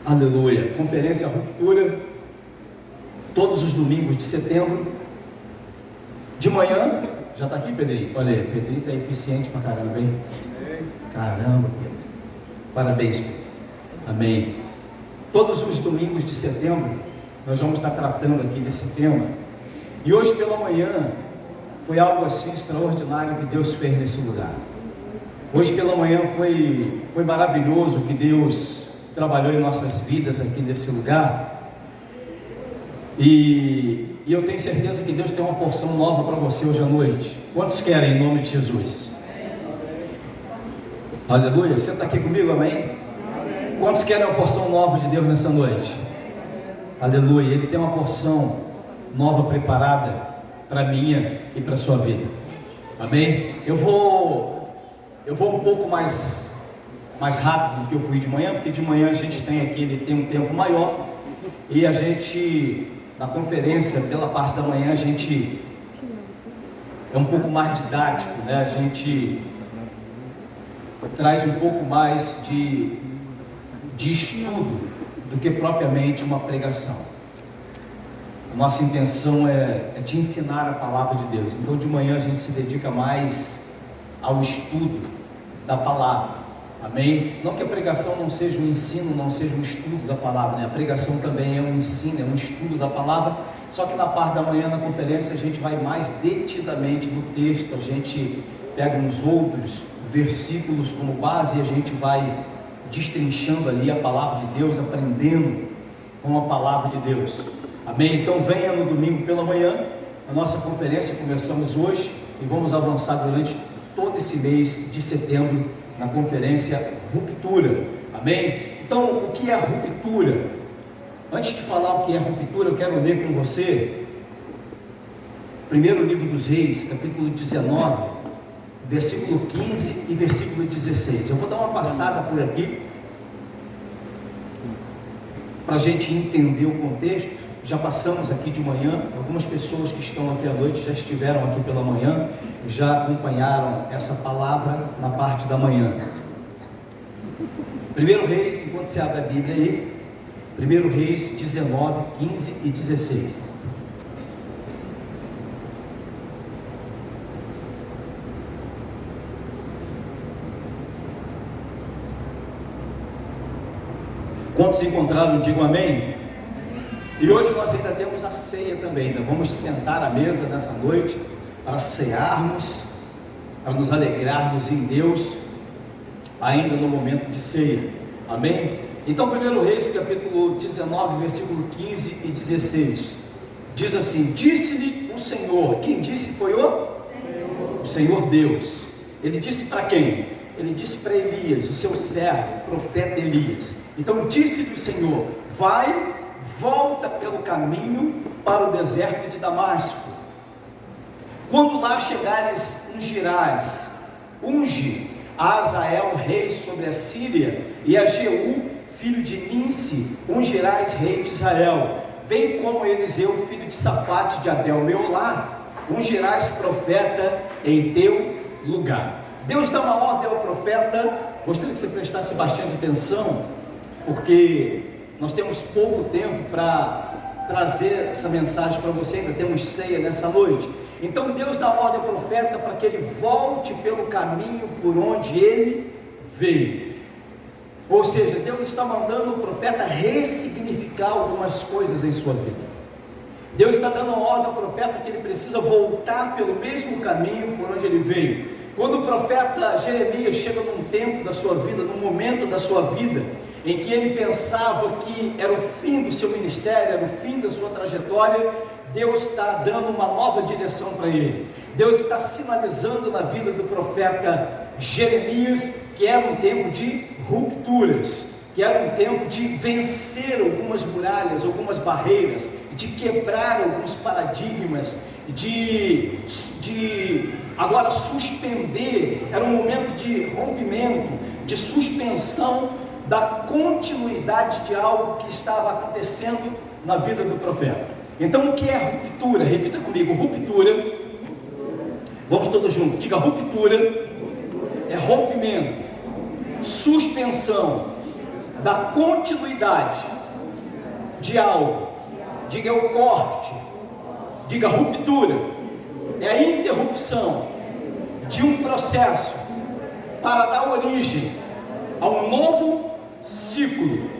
Aleluia. Conferência Ruptura, todos os domingos de setembro, de manhã. Já está aqui, Pedrinho? Olha aí, Pedrinho está eficiente pra caramba, hein? Caramba, Pedro. Parabéns, Pedro. Amém. Todos os domingos de setembro, nós vamos estar tratando aqui desse tema. E hoje pela manhã, foi algo assim extraordinário que Deus fez nesse lugar. Hoje pela manhã foi maravilhoso que Deus trabalhou em nossas vidas aqui nesse lugar. E eu tenho certeza que Deus tem uma porção nova para você hoje à noite. Quantos querem em nome de Jesus? Aleluia. Você está aqui comigo, amém? Quantos querem uma porção nova de Deus nessa noite? Aleluia. Ele tem uma porção nova preparada para a minha e para a sua vida. Amém? Eu vou um pouco mais rápido do que eu fui de manhã, porque de manhã a gente tem um tempo maior, e a gente, na conferência, pela parte da manhã, a gente é um pouco mais didático, né? A gente traz um pouco mais de estudo do que propriamente uma pregação. A nossa intenção é te ensinar a palavra de Deus. Então de manhã a gente se dedica mais ao estudo da palavra. Amém? Não que a pregação não seja um ensino, não seja um estudo da palavra, né? A pregação também é um ensino, é um estudo da palavra. Só que na parte da manhã, na conferência, a gente vai mais detidamente no texto. A gente pega uns outros versículos como base e a gente vai destrinchando ali a palavra de Deus, aprendendo com a palavra de Deus. Amém? Então venha no domingo pela manhã, a nossa conferência. Começamos hoje e vamos avançar durante todo esse mês de setembro na conferência Ruptura. Amém? Então, o que é ruptura? Antes de falar o que é ruptura, eu quero ler com você primeiro livro dos Reis, capítulo 19, versículo 15 e versículo 16. Eu vou dar uma passada por aqui para a gente entender o contexto. Já passamos aqui de manhã, algumas pessoas que estão aqui à noite já estiveram aqui pela manhã, já acompanharam essa palavra na parte da manhã. 1 Reis, enquanto você abre a Bíblia aí, 1 Reis 19, 15 e 16. Quantos encontraram, digam amém? E hoje nós ainda temos a ceia também, ainda vamos sentar à mesa nessa noite para cearmos, para nos alegrarmos em Deus, ainda no momento de ceia, amém? Então 1 Reis capítulo 19, versículo 15 e 16, diz assim: disse-lhe o Senhor. Quem disse foi o Senhor Deus. Ele disse para quem? Ele disse para Elias, o seu servo, o profeta Elias. Então disse-lhe o Senhor: vai, volta pelo caminho para o deserto de Damasco. Quando lá chegares, unge a Azael rei sobre a Síria, e a Jeú filho de Ninsi ungirás rei de Israel, bem como Eliseu filho de Safate de Abel-Meolá ungirás profeta em teu lugar. Deus dá uma ordem ao profeta. Gostaria que você prestasse bastante atenção, porque nós temos pouco tempo para trazer essa mensagem para você, ainda temos ceia nessa noite. Então Deus dá ordem ao profeta para que ele volte pelo caminho por onde ele veio. Ou seja, Deus está mandando o profeta ressignificar algumas coisas em sua vida. Deus está dando uma ordem ao profeta que ele precisa voltar pelo mesmo caminho por onde ele veio. Quando o profeta Jeremias chega num tempo da sua vida, num momento da sua vida, em que ele pensava que era o fim do seu ministério, era o fim da sua trajetória, Deus está dando uma nova direção para ele. Deus está sinalizando na vida do profeta Jeremias que era um tempo de rupturas, que era um tempo de vencer algumas muralhas, algumas barreiras, de quebrar alguns paradigmas, de agora suspender. Era um momento de rompimento, de suspensão da continuidade de algo que estava acontecendo na vida do profeta. Então o que é ruptura? Repita comigo: ruptura. Vamos todos juntos, diga: ruptura é rompimento, suspensão, da continuidade de algo. Diga é o corte, diga ruptura, é a interrupção de um processo para dar origem a um novo ciclo.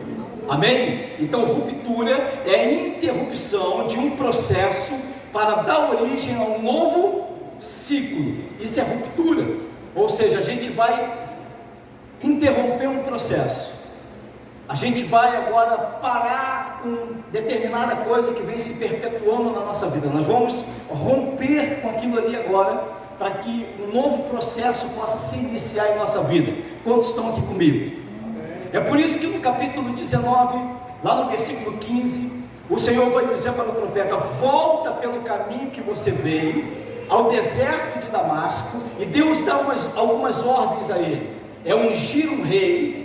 Amém? Então ruptura é a interrupção de um processo para dar origem a um novo ciclo. Isso é ruptura, ou seja, a gente vai interromper um processo. A gente vai agora parar com determinada coisa que vem se perpetuando na nossa vida. Nós vamos romper com aquilo ali agora, para que um novo processo possa se iniciar em nossa vida. Quantos estão aqui comigo? É por isso que no capítulo 19, lá no versículo 15, o Senhor vai dizer para o profeta: volta pelo caminho que você veio, ao deserto de Damasco, e Deus dá algumas ordens a ele. É ungir um rei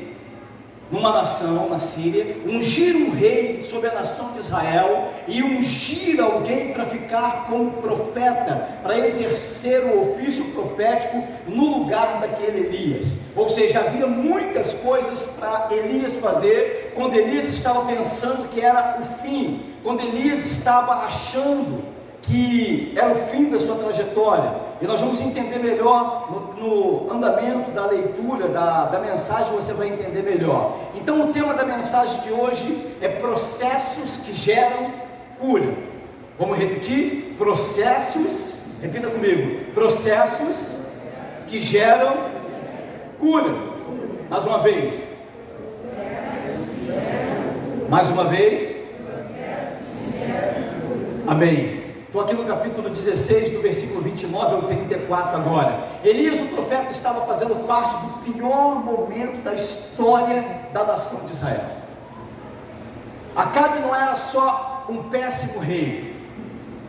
numa nação, na Síria, ungir um rei sobre a nação de Israel, e ungir alguém para ficar como profeta, para exercer o ofício profético no lugar daquele Elias. Ou seja, havia muitas coisas para Elias fazer, quando Elias estava pensando que era o fim, quando Elias estava achando que era o fim da sua trajetória. E nós vamos entender melhor no andamento da leitura da mensagem, você vai entender melhor. Então o tema da mensagem de hoje é processos que geram cura. Vamos repetir? Processos, repita comigo, processos que geram cura. Mais uma vez. Mais uma vez. Amém. Estou aqui no capítulo 16, do versículo 29 ao 34 agora. Elias, o profeta, estava fazendo parte do pior momento da história da nação de Israel. Acabe não era só um péssimo rei.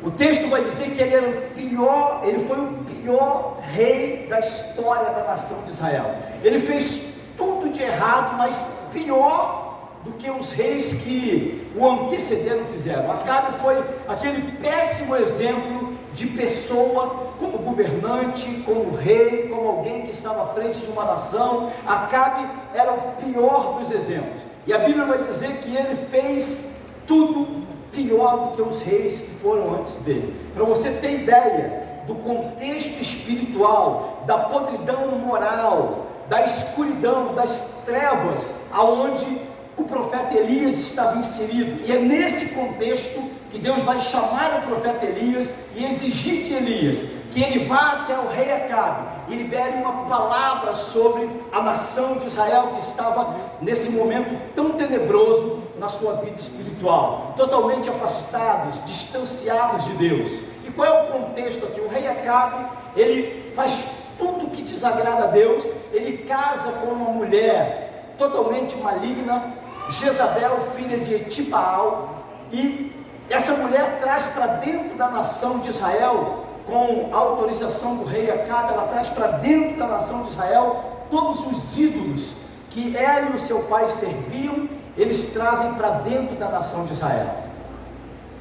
O texto vai dizer que ele era o pior, ele foi o pior rei da história da nação de Israel. Ele fez tudo de errado, mas pior do que os reis que o antecederam fizeram. Acabe foi aquele péssimo exemplo de pessoa, como governante, como rei, como alguém que estava à frente de uma nação. Acabe era o pior dos exemplos, e a Bíblia vai dizer que ele fez tudo pior do que os reis que foram antes dele. Para você ter ideia do contexto espiritual, da podridão moral, da escuridão, das trevas, aonde o profeta Elias estava inserido. E é nesse contexto que Deus vai chamar o profeta Elias e exigir de Elias que ele vá até o rei Acabe e libere uma palavra sobre a nação de Israel, que estava nesse momento tão tenebroso na sua vida espiritual, totalmente afastados, distanciados de Deus. E qual é o contexto aqui? O rei Acabe, ele faz tudo que desagrada a Deus. Ele casa com uma mulher totalmente maligna, Jezabel, filha de Etibaal, e essa mulher traz para dentro da nação de Israel, com a autorização do rei Acabe, ela traz para dentro da nação de Israel todos os ídolos que ela e o seu pai serviam, eles trazem para dentro da nação de Israel.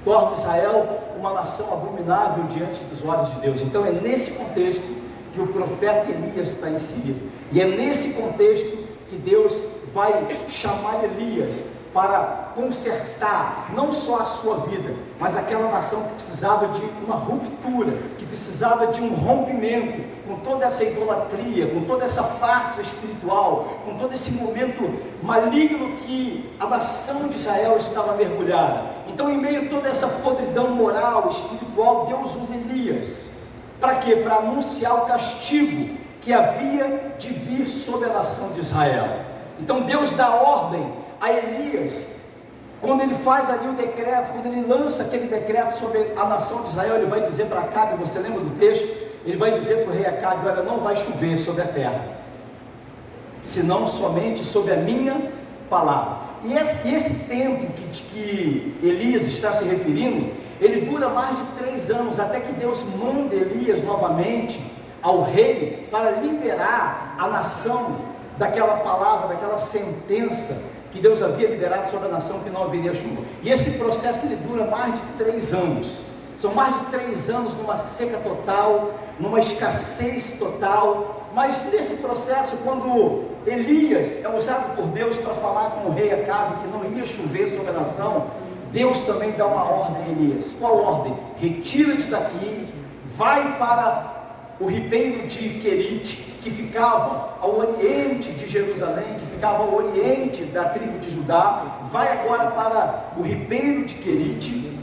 Torna Israel uma nação abominável diante dos olhos de Deus. Então é nesse contexto que o profeta Elias está inserido, e é nesse contexto que Deus vai chamar Elias para consertar não só a sua vida, mas aquela nação que precisava de uma ruptura, que precisava de um rompimento com toda essa idolatria, com toda essa farsa espiritual, com todo esse momento maligno que a nação de Israel estava mergulhada. Então, em meio a toda essa podridão moral, espiritual, Deus usa Elias. Para quê? Para anunciar o castigo que havia de vir sobre a nação de Israel. Então Deus dá ordem a Elias, quando ele faz ali o decreto, quando ele lança aquele decreto sobre a nação de Israel, ele vai dizer para Acabe, você lembra do texto? Ele vai dizer para o rei Acabe: olha, não vai chover sobre a terra, senão somente sobre a minha palavra. E esse tempo que Elias está se referindo, ele dura mais de 3 anos, até que Deus manda Elias novamente ao rei para liberar a nação daquela palavra, daquela sentença que Deus havia liberado sobre a nação, que não haveria chuva. E esse processo ele dura mais de 3 anos. São mais de 3 anos numa seca total, numa escassez total. Mas nesse processo, quando Elias é usado por Deus para falar com o rei Acabe que não ia chover sobre a nação, Deus também dá uma ordem a Elias. Qual ordem? Retira-te daqui, vai para o ribeiro de Querite, que ficava ao oriente de Jerusalém, que ficava ao oriente da tribo de Judá. Vai agora para o ribeiro de Querite,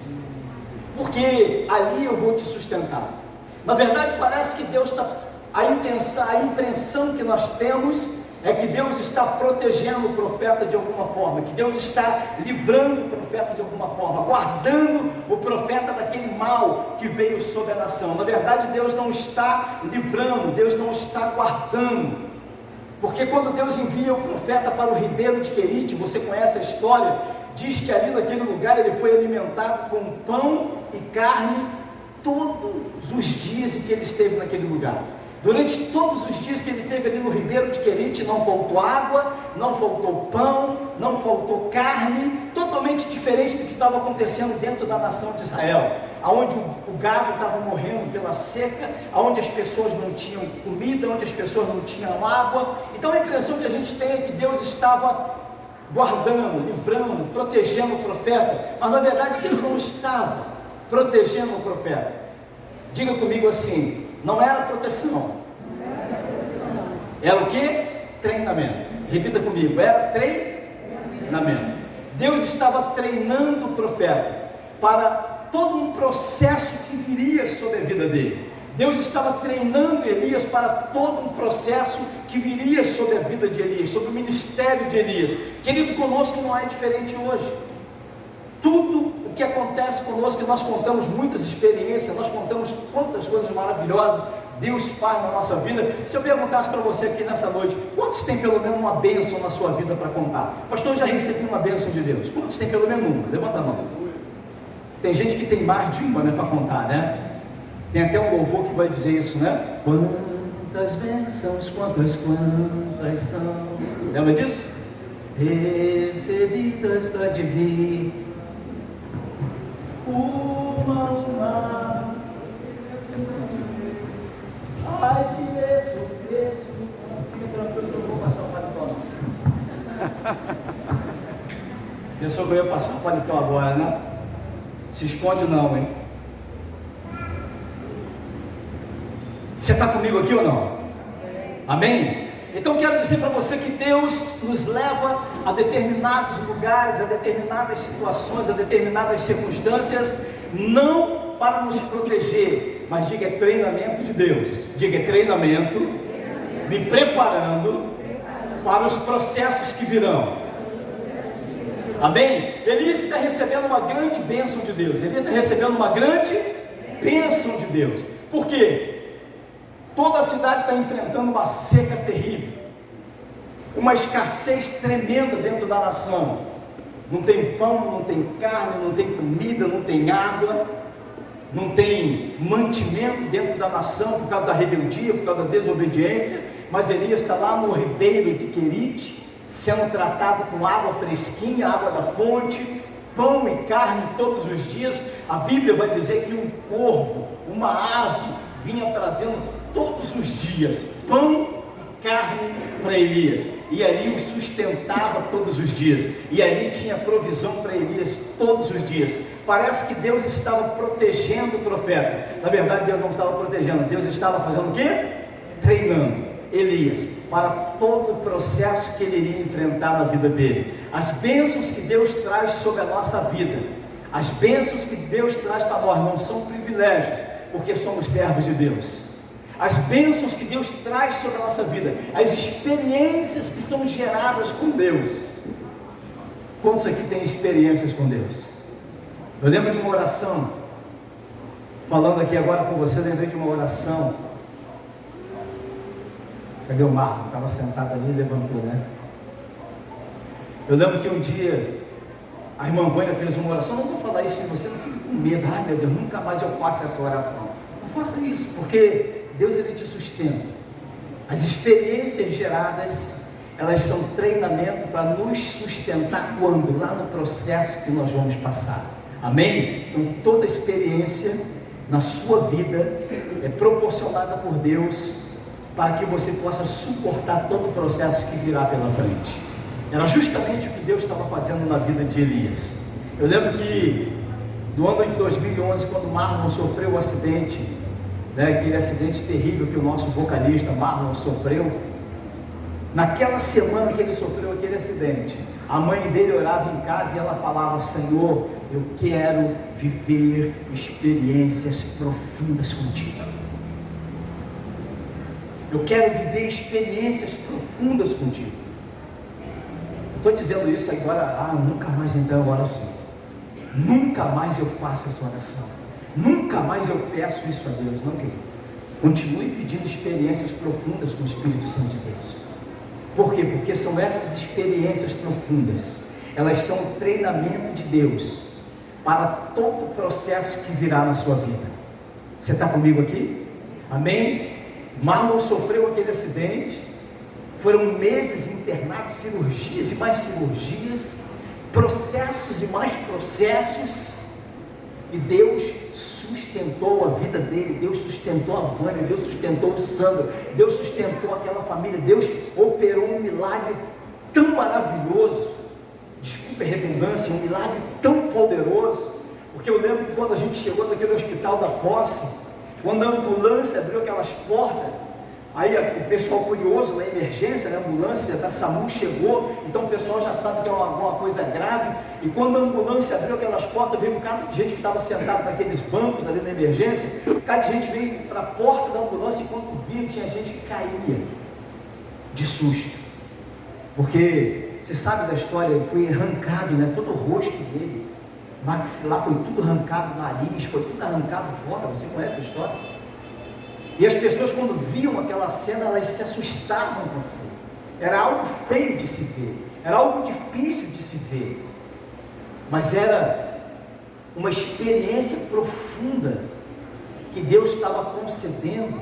porque ali eu vou te sustentar. Na verdade, parece que Deus está... A impressão que nós temos é que Deus está protegendo o profeta de alguma forma, que Deus está livrando o profeta de alguma forma, guardando o profeta daquele mal que veio sobre a nação. Na verdade, Deus não está livrando, Deus não está guardando, porque quando Deus envia o profeta para o ribeiro de Querite, você conhece a história, diz que ali naquele lugar ele foi alimentado com pão e carne todos os dias em que ele esteve naquele lugar. Durante todos os dias que ele esteve ali no ribeiro de Querite, não faltou água, não faltou pão, não faltou carne, totalmente diferente do que estava acontecendo dentro da nação de Israel, onde o gado estava morrendo pela seca, onde as pessoas não tinham comida, onde as pessoas não tinham água. Então a impressão que a gente tem é que Deus estava guardando, livrando, protegendo o profeta, mas na verdade Deus não estava protegendo o profeta. Diga comigo assim: não era proteção, era o que? Treinamento. Repita comigo: era treinamento. Deus estava treinando o profeta para todo um processo que viria sobre a vida dele. Deus estava treinando Elias para todo um processo que viria sobre a vida de Elias, sobre o ministério de Elias. Querido, conosco não é diferente hoje. Tudo o que acontece conosco, nós contamos muitas experiências, nós contamos quantas coisas maravilhosas Deus faz na nossa vida. Se eu perguntasse para você aqui nessa noite, quantos tem pelo menos uma bênção na sua vida para contar? Pastor, eu já recebi uma bênção de Deus. Quantos tem pelo menos uma? Levanta a mão. Tem gente que tem mais de uma, né, para contar, né? Tem até um louvor que vai dizer isso, né? Quantas bênçãos, quantas são. Lembra disso? Recebidas da divina. Uma. Ai, fica tranquilo que eu vou passar o paletó. Pensou que eu ia passar o paletó agora, né? Se esconde não, hein? Você está comigo aqui ou não? Amém? Então quero dizer para você que Deus nos leva a determinados lugares, a determinadas situações, a determinadas circunstâncias, não para nos proteger, mas diga, é treinamento de Deus. Diga, é treinamento, me preparando para os processos que virão. Amém? Elias está recebendo uma grande bênção de Deus. Elias está recebendo uma grande bênção de Deus. Por quê? Toda a cidade está enfrentando uma seca terrível, uma escassez tremenda dentro da nação. Não tem pão, não tem carne, não tem comida, não tem água, não tem mantimento dentro da nação por causa da rebeldia, por causa da desobediência. Mas Elias está lá no ribeiro de Querite, sendo tratado com água fresquinha, água da fonte, pão e carne todos os dias. A Bíblia vai dizer que um corvo, uma ave, vinha trazendo todos os dias pão e carne para Elias, e ali o sustentava todos os dias, e ali tinha provisão para Elias todos os dias. Parece que Deus estava protegendo o profeta. Na verdade, Deus não estava protegendo, Deus estava fazendo o quê? Treinando Elias para todo o processo que ele iria enfrentar na vida dele. As bênçãos que Deus traz sobre a nossa vida, as bênçãos que Deus traz para nós, não são privilégios, porque somos servos de Deus. As bênçãos que Deus traz sobre a nossa vida, as experiências que são geradas com Deus. Quantos aqui têm experiências com Deus? Eu lembro de uma oração, falando aqui agora com você, lembrei de uma oração. Cadê o Marco? Estava sentado ali e levantou, né? Eu lembro que um dia a irmã Vânia fez uma oração. Não vou falar isso em você, não fique com medo. Ai meu Deus, nunca mais eu faço essa oração. Não faça isso, porque Deus, ele te sustenta. As experiências geradas, elas são treinamento para nos sustentar quando? Lá no processo que nós vamos passar. Amém? Então toda experiência na sua vida é proporcionada por Deus para que você possa suportar todo o processo que virá pela frente. Era justamente o que Deus estava fazendo na vida de Elias. Eu lembro que no ano de 2011, quando Marlon sofreu o acidente, aquele acidente terrível que o nosso vocalista Marlon sofreu, naquela semana que ele sofreu aquele acidente, a mãe dele orava em casa e ela falava: Senhor, eu quero viver experiências profundas contigo. Eu quero viver experiências profundas contigo. Estou dizendo isso agora, nunca mais então eu oro assim. Nunca mais eu faço essa oração. Nunca mais eu peço isso a Deus. Não, querido. Continue pedindo experiências profundas com o Espírito Santo de Deus. Por quê? Porque são essas experiências profundas. Elas são o treinamento de Deus para todo o processo que virá na sua vida. Você está comigo aqui? Amém? Marlon sofreu aquele acidente. Foram meses internados, cirurgias e mais cirurgias, processos e mais processos, e Deus sustentou a vida dele, Deus sustentou a Vânia, Deus sustentou o Sandro, Deus sustentou aquela família, Deus operou um milagre tão maravilhoso, desculpe a redundância, um milagre tão poderoso, porque eu lembro que quando a gente chegou naquele hospital da Posse, quando a ambulância abriu aquelas portas, aí o pessoal curioso na emergência, a ambulância da SAMU chegou, então o pessoal já sabe que é alguma coisa grave, e quando a ambulância abriu aquelas portas, veio um cara de gente que estava sentado naqueles bancos ali na emergência, um cara de gente veio para a porta da ambulância, enquanto via, tinha gente que caía de susto, porque você sabe da história, ele foi arrancado, todo o rosto dele, maxilar foi tudo arrancado, nariz foi tudo arrancado fora, você conhece a história? E as pessoas, quando viam aquela cena, elas se assustavam com aquilo. Era algo feio de se ver, era algo difícil de se ver, mas era uma experiência profunda que Deus estava concedendo,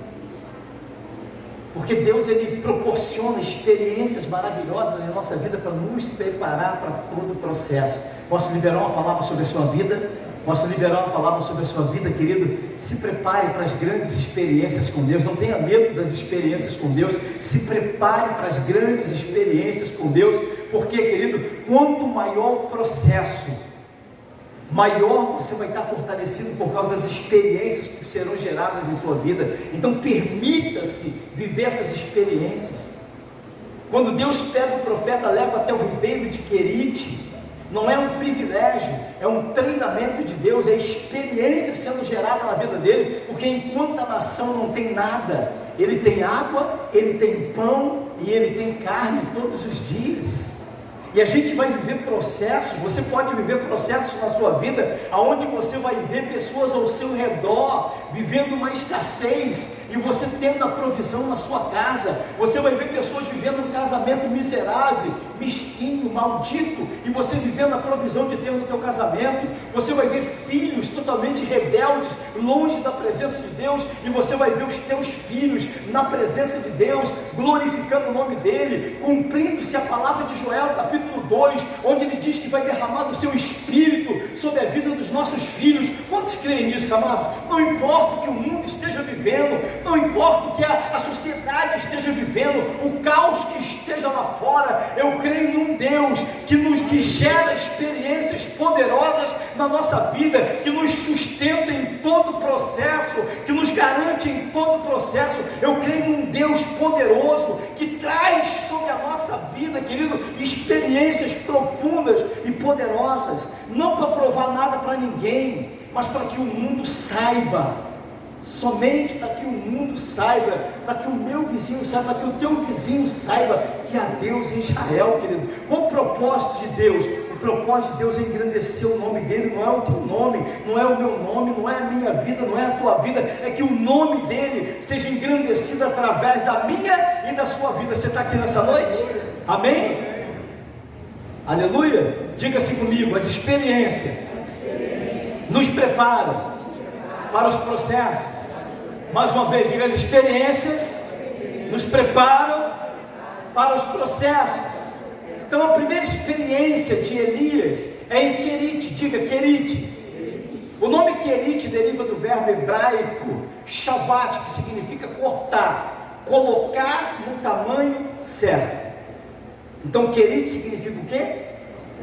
porque Deus, Ele proporciona experiências maravilhosas na nossa vida para nos preparar para todo o processo. Posso liberar uma palavra sobre a sua vida? Posso liberar uma palavra sobre a sua vida, querido? Se prepare para as grandes experiências com Deus. Não tenha medo das experiências com Deus. Se prepare para as grandes experiências com Deus. Porque, querido, quanto maior o processo, maior você vai estar fortalecido por causa das experiências que serão geradas em sua vida. Então permita-se viver essas experiências. Quando Deus pega o profeta, leva até o ribeiro de Querite, não é um privilégio, é um treinamento de Deus, é experiência sendo gerada na vida dele, porque enquanto a nação não tem nada, ele tem água, ele tem pão e ele tem carne todos os dias. E a gente vai viver processos, você pode viver processos na sua vida, aonde você vai ver pessoas ao seu redor, vivendo uma escassez, e você tendo a provisão na sua casa. Você vai ver pessoas vivendo um casamento miserável, mesquinho, maldito, e você vivendo a provisão de Deus no teu casamento. Você vai ver filhos totalmente rebeldes, longe da presença de Deus, e você vai ver os teus filhos na presença de Deus, glorificando o nome dele, cumprindo-se a palavra de Joel, capítulo 2, onde ele diz que vai derramar do seu espírito sobre a vida dos nossos filhos. Quantos creem nisso, amados? Não importa o que o mundo esteja vivendo, não importa o que a sociedade esteja vivendo, o caos que esteja lá fora, eu creio num Deus que gera experiências poderosas na nossa vida, que nos sustenta em todo o processo, que nos garante em todo o processo. Eu creio num Deus poderoso, que traz sobre a nossa vida, querido, experiências profundas e poderosas, não para provar nada para ninguém, mas para que o mundo saiba, somente para que o mundo saiba, para que o meu vizinho saiba, para que o teu vizinho saiba que há Deus em Israel, querido. Qual o propósito de Deus? O propósito de Deus é engrandecer o nome dele, não é o teu nome, não é o meu nome, não é a minha vida, não é a tua vida, é que o nome dele seja engrandecido através da minha e da sua vida. Você está aqui nessa noite? Amém? Aleluia? Diga assim comigo: as experiências nos preparam para os processos. Mais uma vez, diga: as experiências nos preparam para os processos. Então a primeira experiência de Elias é em Querite. Diga: Querite. O nome querite deriva do verbo hebraico shavat, que significa cortar, colocar no tamanho certo. Então querite significa o quê?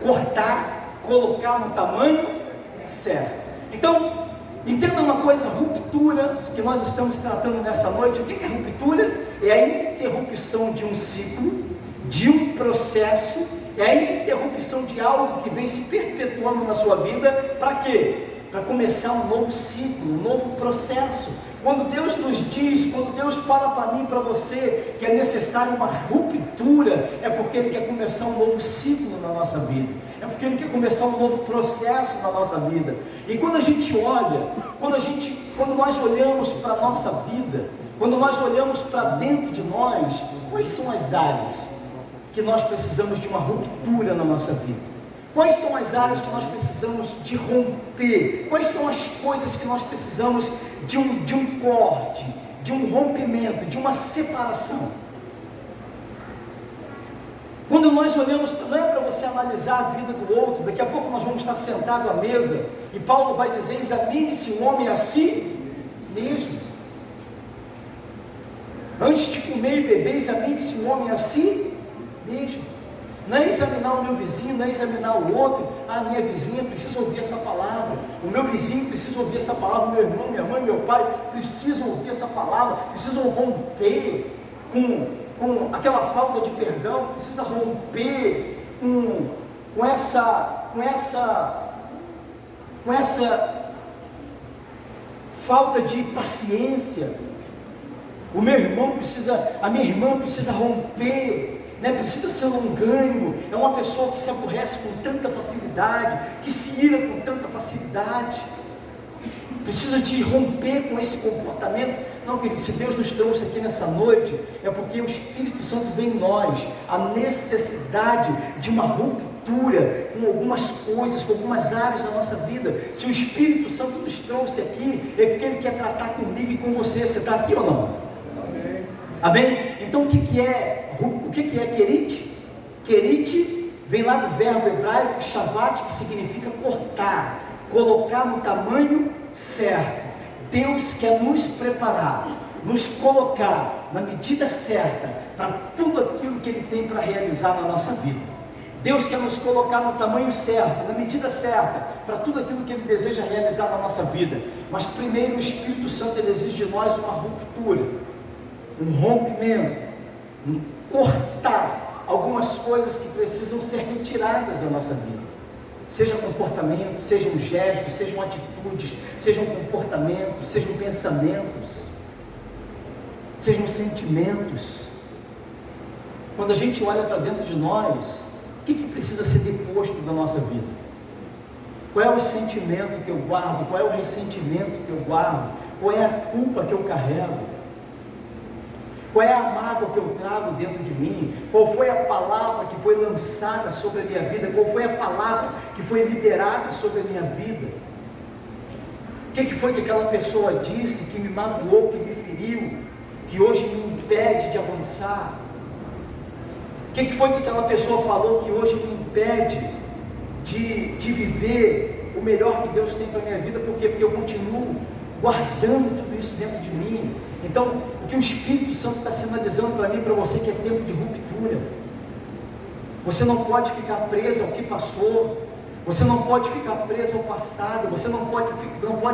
Cortar, colocar no tamanho certo. Então, entenda uma coisa, rupturas que nós estamos tratando nessa noite. O que é ruptura? É a interrupção de um ciclo, de um processo, é a interrupção de algo que vem se perpetuando na sua vida. Para quê? Para começar um novo ciclo, um novo processo. Quando Deus nos diz, quando Deus fala para mim e para você que é necessário uma ruptura, é porque Ele quer começar um novo ciclo na nossa vida, é porque Ele quer começar um novo processo na nossa vida. E quando a gente olha, quando nós olhamos para a nossa vida, quando nós olhamos para dentro de nós, quais são as áreas que nós precisamos de uma ruptura na nossa vida? Quais são as áreas que nós precisamos de romper? Quais são as coisas que nós precisamos de um corte, de um rompimento, de uma separação? Quando nós olhamos, não é para você analisar a vida do outro. Daqui a pouco nós vamos estar sentados à mesa e Paulo vai dizer: examine-se o homem a si mesmo. Antes de comer e beber, examine-se o homem a si mesmo. Não é examinar o meu vizinho, não é examinar o outro. A minha vizinha precisa ouvir essa palavra, o meu vizinho precisa ouvir essa palavra, meu irmão, minha mãe, meu pai precisam ouvir essa palavra, precisam romper com aquela falta de perdão, precisa romper com essa falta de paciência. O meu irmão precisa, a minha irmã precisa romper. Precisa ser longânimo, é uma pessoa que se aborrece com tanta facilidade, que se ira com tanta facilidade, precisa de romper com esse comportamento. Não, querido, se Deus nos trouxe aqui nessa noite, é porque o Espírito Santo vem em nós, a necessidade de uma ruptura com algumas coisas, com algumas áreas da nossa vida. Se o Espírito Santo nos trouxe aqui, é porque Ele quer tratar comigo e com você. Você está aqui ou não? Amém? Amém? Então o que é querite? Querite vem lá do verbo hebraico shavat, que significa cortar, colocar no tamanho certo. Deus quer nos preparar, nos colocar na medida certa para tudo aquilo que Ele tem para realizar na nossa vida. Deus quer nos colocar no tamanho certo, na medida certa, para tudo aquilo que Ele deseja realizar na nossa vida. Mas primeiro o Espírito Santo, Ele exige de nós uma ruptura, um rompimento, um cortar algumas coisas que precisam ser retiradas da nossa vida. Seja comportamento, sejam gestos, sejam atitudes, sejam comportamentos, sejam pensamentos, sejam sentimentos. Quando a gente olha para dentro de nós, o que precisa ser deposto da nossa vida? Qual é o sentimento que eu guardo? Qual é o ressentimento que eu guardo? Qual é a culpa que eu carrego? Qual é a mágoa que eu trago dentro de mim? Qual foi a palavra que foi lançada sobre a minha vida? Qual foi a palavra que foi liberada sobre a minha vida? O que foi que aquela pessoa disse que me magoou, que me feriu, que hoje me impede de avançar? O que foi que aquela pessoa falou que hoje me impede de viver o melhor que Deus tem para a minha vida? Por quê? Porque eu continuo guardando tudo isso dentro de mim. Então, o que o Espírito Santo está sinalizando para mim e para você, que é tempo de ruptura. Você não pode ficar preso ao que passou, você não pode ficar preso ao passado, você não pode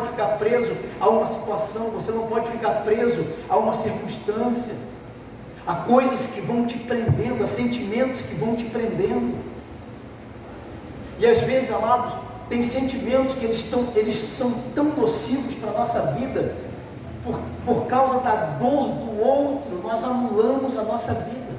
ficar preso a uma situação, você não pode ficar preso a uma circunstância, a coisas que vão te prendendo, a sentimentos que vão te prendendo. E às vezes, amados, tem sentimentos que eles são tão nocivos para a nossa vida. Por causa da dor do outro, nós anulamos a nossa vida.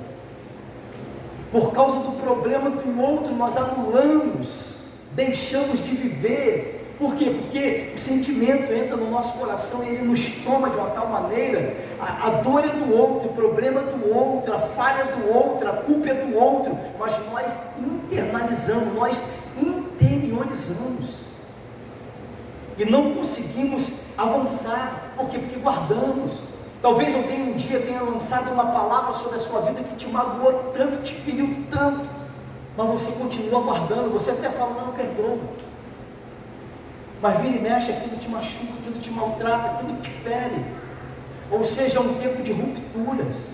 Por causa do problema do outro, nós anulamos, deixamos de viver. Por quê? Porque o sentimento entra no nosso coração e ele nos toma de uma tal maneira. A dor é do outro, o problema é do outro, a falha é do outro, a culpa é do outro. Mas nós internalizamos, nós interiorizamos. E não conseguimos avançar. Por quê? Porque guardamos. Talvez alguém um dia tenha lançado uma palavra sobre a sua vida que te magoou tanto, te feriu tanto, mas você continua guardando. Você até fala: não, perdoa. mas vira e mexe, aquilo te machuca, aquilo te maltrata, aquilo te fere. Ou seja, é um tempo de rupturas,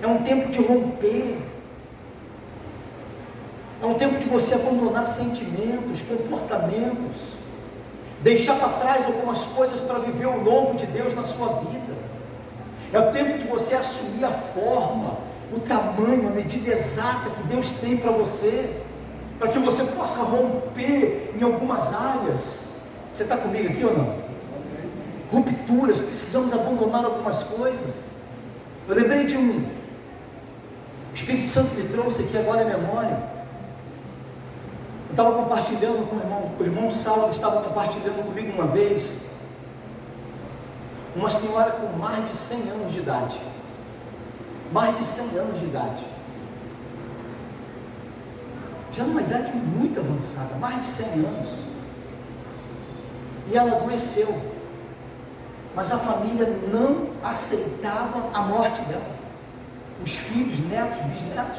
é um tempo de romper, é um tempo de você abandonar sentimentos, comportamentos, deixar para trás algumas coisas para viver o novo de Deus na sua vida. É o tempo de você assumir a forma, o tamanho, a medida exata que Deus tem para você, para que você possa romper em algumas áreas. Você está comigo aqui ou não? Rupturas, precisamos abandonar algumas coisas. Eu lembrei de o Espírito Santo me trouxe aqui agora em memória. Eu estava compartilhando com o irmão Saulo, estava compartilhando comigo uma vez, uma senhora com mais de 100 anos de idade, mais de 100 anos de idade, já numa idade muito avançada, mais de 100 anos, e ela adoeceu, mas a família não aceitava a morte dela, os filhos, netos, bisnetos,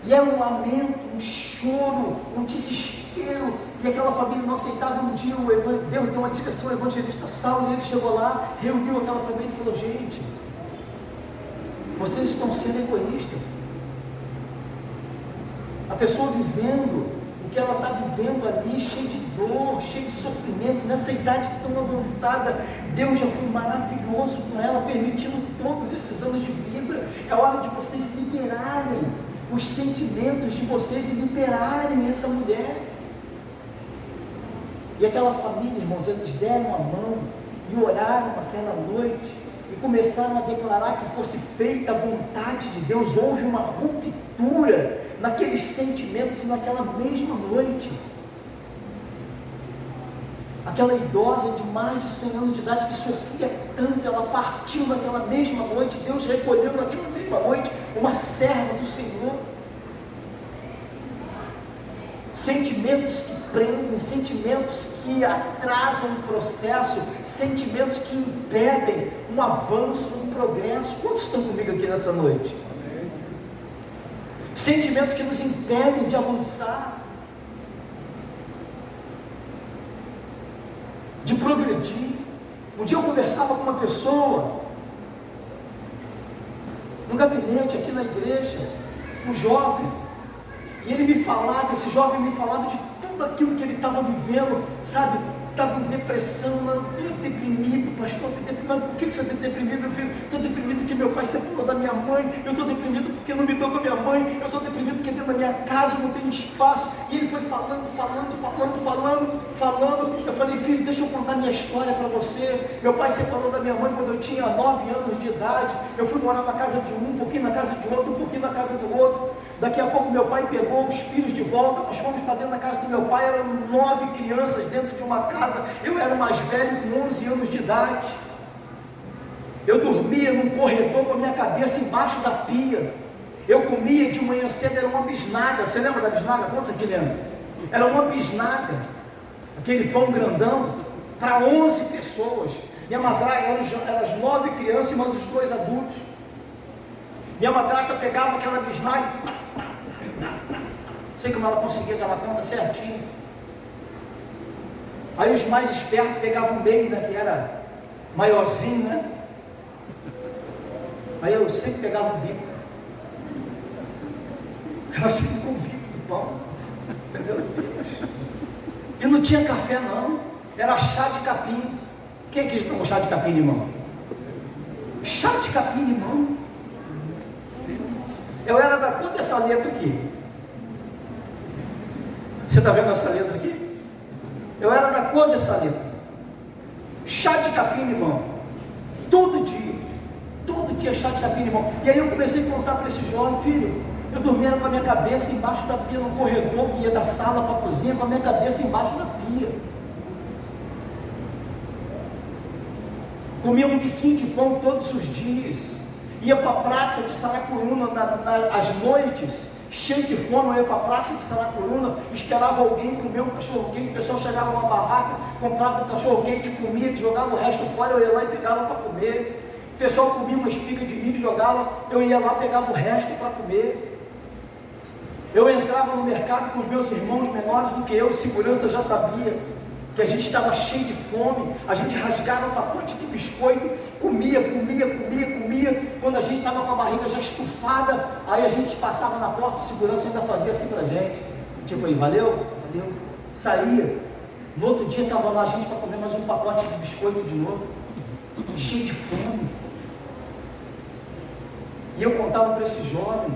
e era um lamento, um choro, um desespero, e aquela família não aceitava. Um dia Deus deu uma direção ao evangelista Saulo, e ele chegou lá, reuniu aquela família e falou: gente, vocês estão sendo egoístas. A pessoa vivendo o que ela está vivendo ali, cheia de dor, cheia de sofrimento, nessa idade tão avançada, Deus já foi maravilhoso com ela, permitindo todos esses anos de vida. É hora de vocês liberarem os sentimentos de vocês e liberarem essa mulher. E aquela família, irmãos, eles deram a mão e oraram naquela noite e começaram a declarar que fosse feita a vontade de Deus. Houve uma ruptura naqueles sentimentos e naquela mesma noite. Aquela idosa de mais de 100 anos de idade que sofria tanto, ela partiu naquela mesma noite. Deus recolheu naquela mesma noite uma serva do Senhor. Sentimentos que prendem, sentimentos que atrasam o processo, sentimentos que impedem um avanço, um progresso. Quantos estão comigo aqui nessa noite? Sentimentos que nos impedem de avançar, de progredir. Um dia eu conversava com uma pessoa no gabinete aqui na igreja, um jovem, e ele me falava, esse jovem me falava de tudo aquilo que ele estava vivendo, sabe? Estava em depressão, deprimido, pastor, mas por que você está deprimido? Estou deprimido porque meu pai separou da minha mãe, eu estou deprimido porque não me dou com a minha mãe, eu estou deprimido porque dentro da minha casa não tem espaço. E ele foi falando, eu falei: filho, deixa eu contar minha história para você. Meu pai separou da minha mãe quando eu tinha 9 anos de idade, eu fui morar na casa de um pouquinho na casa de outro, um pouquinho na casa do outro. Daqui a pouco meu pai pegou os filhos de volta, nós fomos para dentro da casa do meu pai, eram 9 crianças dentro de uma casa, eu era o mais velho com 11 anos de idade, eu dormia num corredor com a minha cabeça embaixo da pia, eu comia de manhã cedo, era uma bisnaga. Você lembra da bisnaga? Quantos aqui lembram? Era uma bisnaga, aquele pão grandão, para 11 pessoas, minha madrasta, eram as 9 crianças e mais os 2 adultos. Minha madrasta pegava aquela bisnaga, sei como ela conseguia aquela conta certinho. Aí os mais espertos pegavam o meio, né, que era maiorzinho, né? Aí eu sempre pegava o bico. Ela sempre com o bico do pão. Entendeu? E não tinha café não, era chá de capim. Quem quis tomar chá de capim limão? Chá de capim limão. Eu era da cor dessa letra aqui. Você está vendo essa letra aqui? Eu era da cor dessa letra. Chá de capim-limão. Todo dia chá de capim-limão. E aí eu comecei a contar para esse jovem: filho, eu dormia com a minha cabeça embaixo da pia, no corredor que ia da sala para a cozinha, com a minha cabeça embaixo da pia. Comia um biquinho de pão todos os dias. Ia para a praça de Saracuruna às noites, cheio de fome. Eu ia para a praça de Saracuruna, esperava alguém comer um cachorro quente. O pessoal chegava numa barraca, comprava um cachorro quente, comia, jogava o resto fora. Eu ia lá e pegava para comer. O pessoal comia uma espiga de milho, jogava, eu ia lá, pegava o resto para comer. Eu entrava no mercado com os meus irmãos menores do que eu, segurança já sabia que a gente estava cheio de fome, a gente rasgava um pacote de biscoito, comia, quando a gente estava com a barriga já estufada, aí a gente passava na porta, o segurança ainda fazia assim pra gente, tipo aí, valeu, saía, no outro dia estava lá a gente para comer mais um pacote de biscoito de novo, cheio de fome, e eu contava para esse jovem,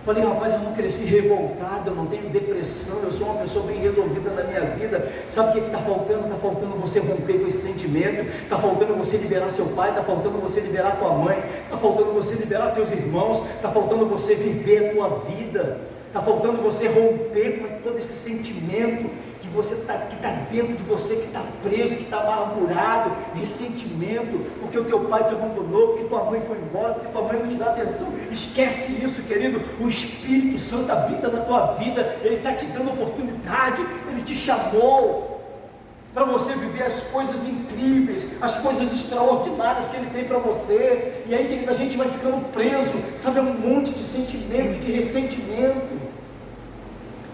falei, rapaz, eu não cresci revoltado, eu não tenho depressão, eu sou uma pessoa bem resolvida na minha vida. Sabe o que está faltando? Está faltando você romper com esse sentimento, está faltando você liberar seu pai, está faltando você liberar tua mãe, está faltando você liberar teus irmãos, está faltando você viver a tua vida, está faltando você romper com todo esse sentimento que está dentro de você, que está preso, que está amargurado, ressentimento, porque o teu pai te abandonou, porque tua mãe foi embora, porque tua mãe não te dá atenção. Esquece isso, querido. O Espírito Santo habita na tua vida, ele está te dando oportunidade, ele te chamou para você viver as coisas incríveis, as coisas extraordinárias que ele tem para você. E aí, querido, a gente vai ficando preso, sabe, a um monte de sentimento, de ressentimento,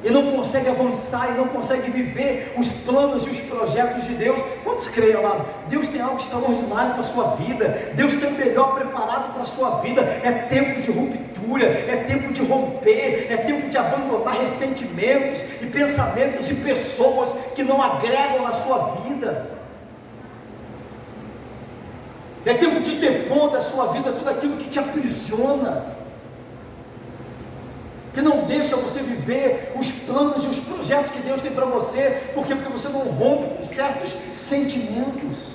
e não consegue avançar, e não consegue viver os planos e os projetos de Deus. Quantos creem, amado? Deus tem algo extraordinário para a sua vida, Deus tem o melhor preparado para a sua vida. É tempo de ruptura, é tempo de romper, é tempo de abandonar ressentimentos e pensamentos de pessoas que não agregam na sua vida. É tempo de depor da sua vida tudo aquilo que te aprisiona, que não deixa você viver os planos e os projetos que Deus tem para você. Por quê? Porque você não rompe com certos sentimentos.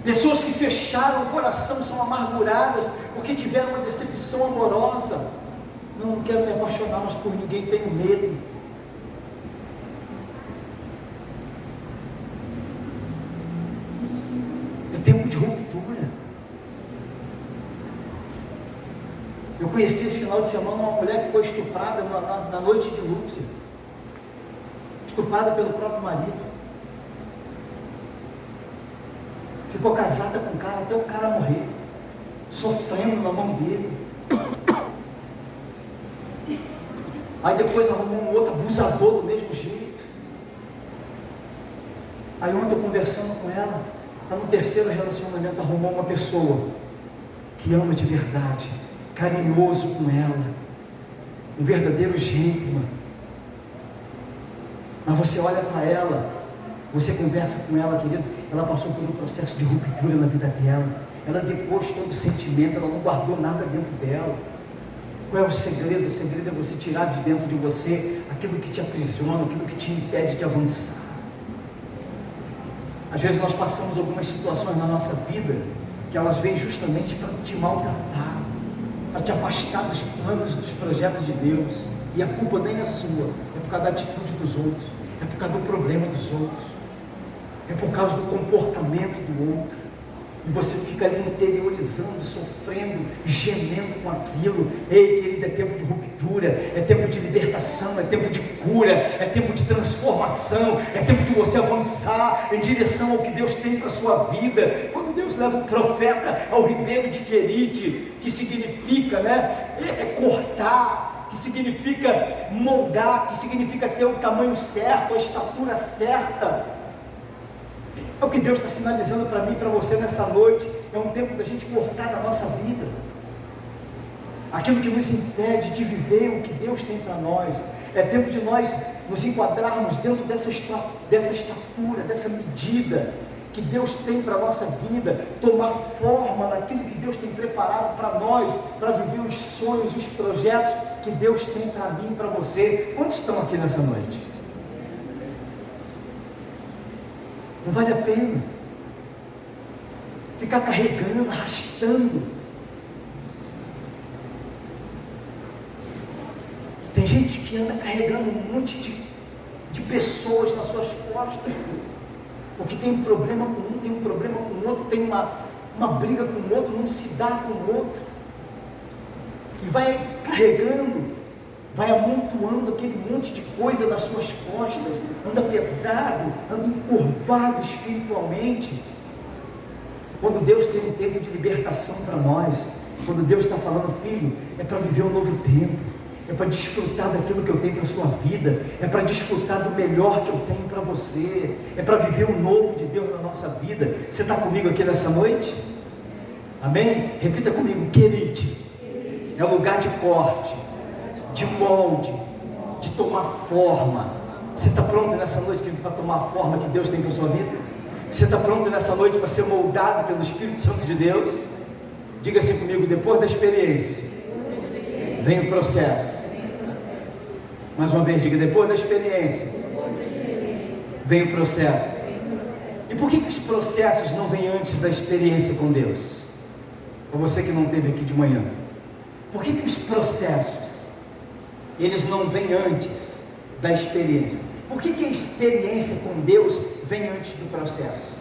Pessoas que fecharam o coração, são amarguradas porque tiveram uma decepção amorosa. Não quero me apaixonar mais por ninguém, tenho medo. É tempo de ruptura. Eu conheci esse final de semana uma mulher que foi estuprada na noite de núpcia, estuprada pelo próprio marido, ficou casada com o cara até o cara morrer, sofrendo na mão dele. Aí depois arrumou um outro abusador do mesmo jeito. Aí ontem eu conversando com ela, está no terceiro relacionamento, arrumou uma pessoa que ama de verdade, carinhoso com ela, um verdadeiro gentleman. Mas você olha para ela, você conversa com ela, querido, ela passou por um processo de ruptura na vida dela, ela depôs todo o sentimento, ela não guardou nada dentro dela. Qual é o segredo? O segredo é você tirar de dentro de você aquilo que te aprisiona, aquilo que te impede de avançar. Às vezes nós passamos algumas situações na nossa vida, que elas vêm justamente para te maltratar, para te afastar dos planos, dos projetos de Deus. E a culpa nem é sua, é por causa da atitude dos outros, é por causa do problema dos outros, é por causa do comportamento do outro. E você fica ali interiorizando, sofrendo, gemendo com aquilo. Ei, querido, é tempo de ruptura, é tempo de libertação, é tempo de cura, é tempo de transformação, é tempo de você avançar em direção ao que Deus tem para a sua vida. Quando Deus leva o profeta ao ribeiro de Querite, que significa, é cortar, que significa moldar, que significa ter o tamanho certo, a estatura certa. É o que Deus está sinalizando para mim e para você nessa noite. É um tempo da gente cortar da nossa vida aquilo que nos impede de viver o que Deus tem para nós. É tempo de nós nos enquadrarmos dentro dessa estatura, dessa medida que Deus tem para a nossa vida, tomar forma naquilo que Deus tem preparado para nós, para viver os sonhos e os projetos que Deus tem para mim e para você. Quantos estão aqui nessa noite? Não vale a pena ficar carregando, arrastando. Tem gente que anda carregando um monte de pessoas nas suas costas, porque tem um problema com um, tem um problema com o outro, tem uma briga com o outro, não se dá com o outro, e vai carregando, vai amontoando aquele monte de coisa nas suas costas, anda pesado, anda encurvado espiritualmente. Quando Deus tem um tempo de libertação para nós, quando Deus está falando, filho, é para viver um novo tempo, é para desfrutar daquilo que eu tenho para a sua vida, é para desfrutar do melhor que eu tenho para você, é para viver o novo de Deus na nossa vida. Você está comigo aqui nessa noite? Amém? Repita comigo: querite é lugar de corte, de molde, de tomar forma. Você está pronto nessa noite para tomar a forma que Deus tem para a sua vida? Você está pronto nessa noite para ser moldado pelo Espírito Santo de Deus? Diga assim comigo: depois da experiência vem o processo. Mais uma vez, diga: depois da experiência vem o processo. E por que os processos não vêm antes da experiência com Deus? Para você que não esteve aqui de manhã, por que os processos eles não vêm antes da experiência? Por que a experiência com Deus vem antes do processo?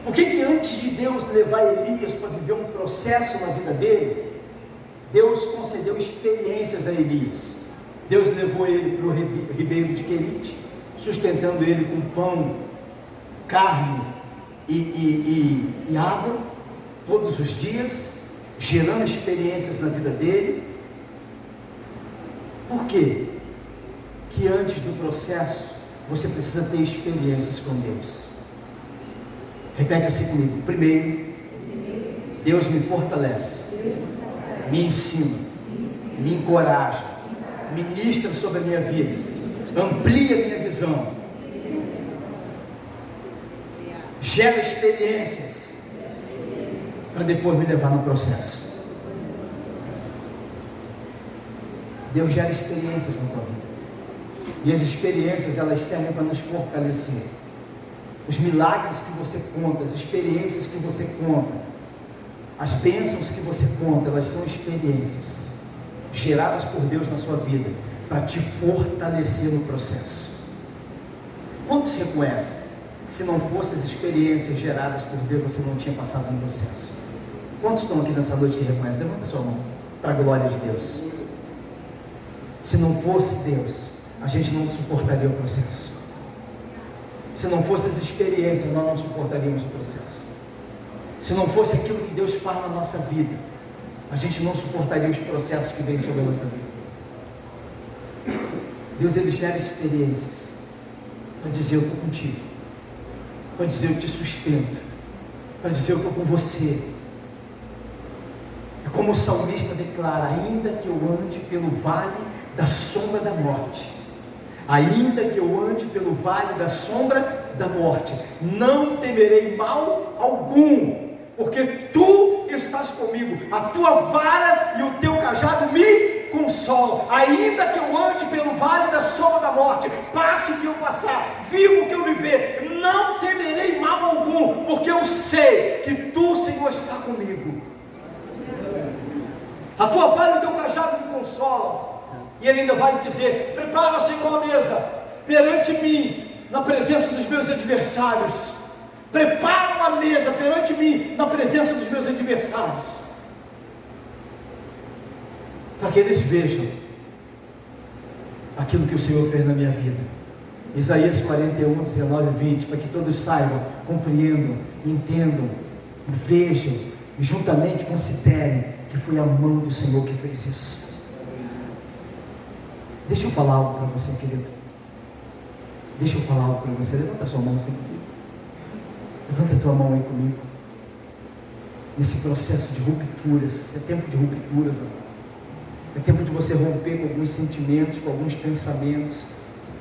Por que antes de Deus levar Elias para viver um processo na vida dele, Deus concedeu experiências a Elias? Deus levou ele para o ribeiro de Querite, sustentando ele com pão, carne e água, todos os dias, gerando experiências na vida dele. Por quê? Que antes do processo, você precisa ter experiências com Deus. Repete assim comigo: primeiro, Deus me fortalece, me ensina, me encoraja, ministra sobre a minha vida, amplia a minha visão, gera experiências, para depois me levar no processo. Deus gera experiências na tua vida, e as experiências, elas servem para nos fortalecer. Os milagres que você conta, as experiências que você conta, as bênçãos que você conta, elas são experiências geradas por Deus na sua vida, para te fortalecer no processo. Quantos reconhecem que se não fossem as experiências geradas por Deus, você não tinha passado no processo? Quantos estão aqui nessa noite que reconhecem? Levanta sua mão, para a glória de Deus. Se não fosse Deus, a gente não suportaria o processo. Se não fossem as experiências, nós não suportaríamos o processo. Se não fosse aquilo que Deus faz na nossa vida, a gente não suportaria os processos que vêm sobre a nossa vida. Deus, ele gera experiências para dizer: eu estou contigo, para dizer: eu te sustento, para dizer: eu estou com você. É como o salmista declara: ainda que eu ande pelo vale da sombra da morte, ainda que eu ande pelo vale da sombra da morte, não temerei mal algum, porque tu estás comigo, a tua vara e o teu cajado me consolam. Ainda que eu ande pelo vale da sombra da morte, passe o que eu passar, viva o que eu viver, não temerei mal algum, porque eu sei que tu, Senhor, está comigo. A tua vara e o teu cajado me consolam. E ele ainda vai dizer: prepara, Senhor, a mesa perante mim, na presença dos meus adversários. Prepara uma mesa perante mim, na presença dos meus adversários, para que eles vejam aquilo que o Senhor fez na minha vida. Isaías 41, 19 e 20, para que todos saibam, compreendam, entendam, vejam e juntamente considerem que foi a mão do Senhor que fez isso. Deixa eu falar algo para você, querido. Deixa eu falar algo para você. Levanta a sua mão assim comigo. Levanta a tua mão aí comigo. Nesse processo de rupturas, é tempo de rupturas, amor. É tempo de você romper com alguns sentimentos, com alguns pensamentos.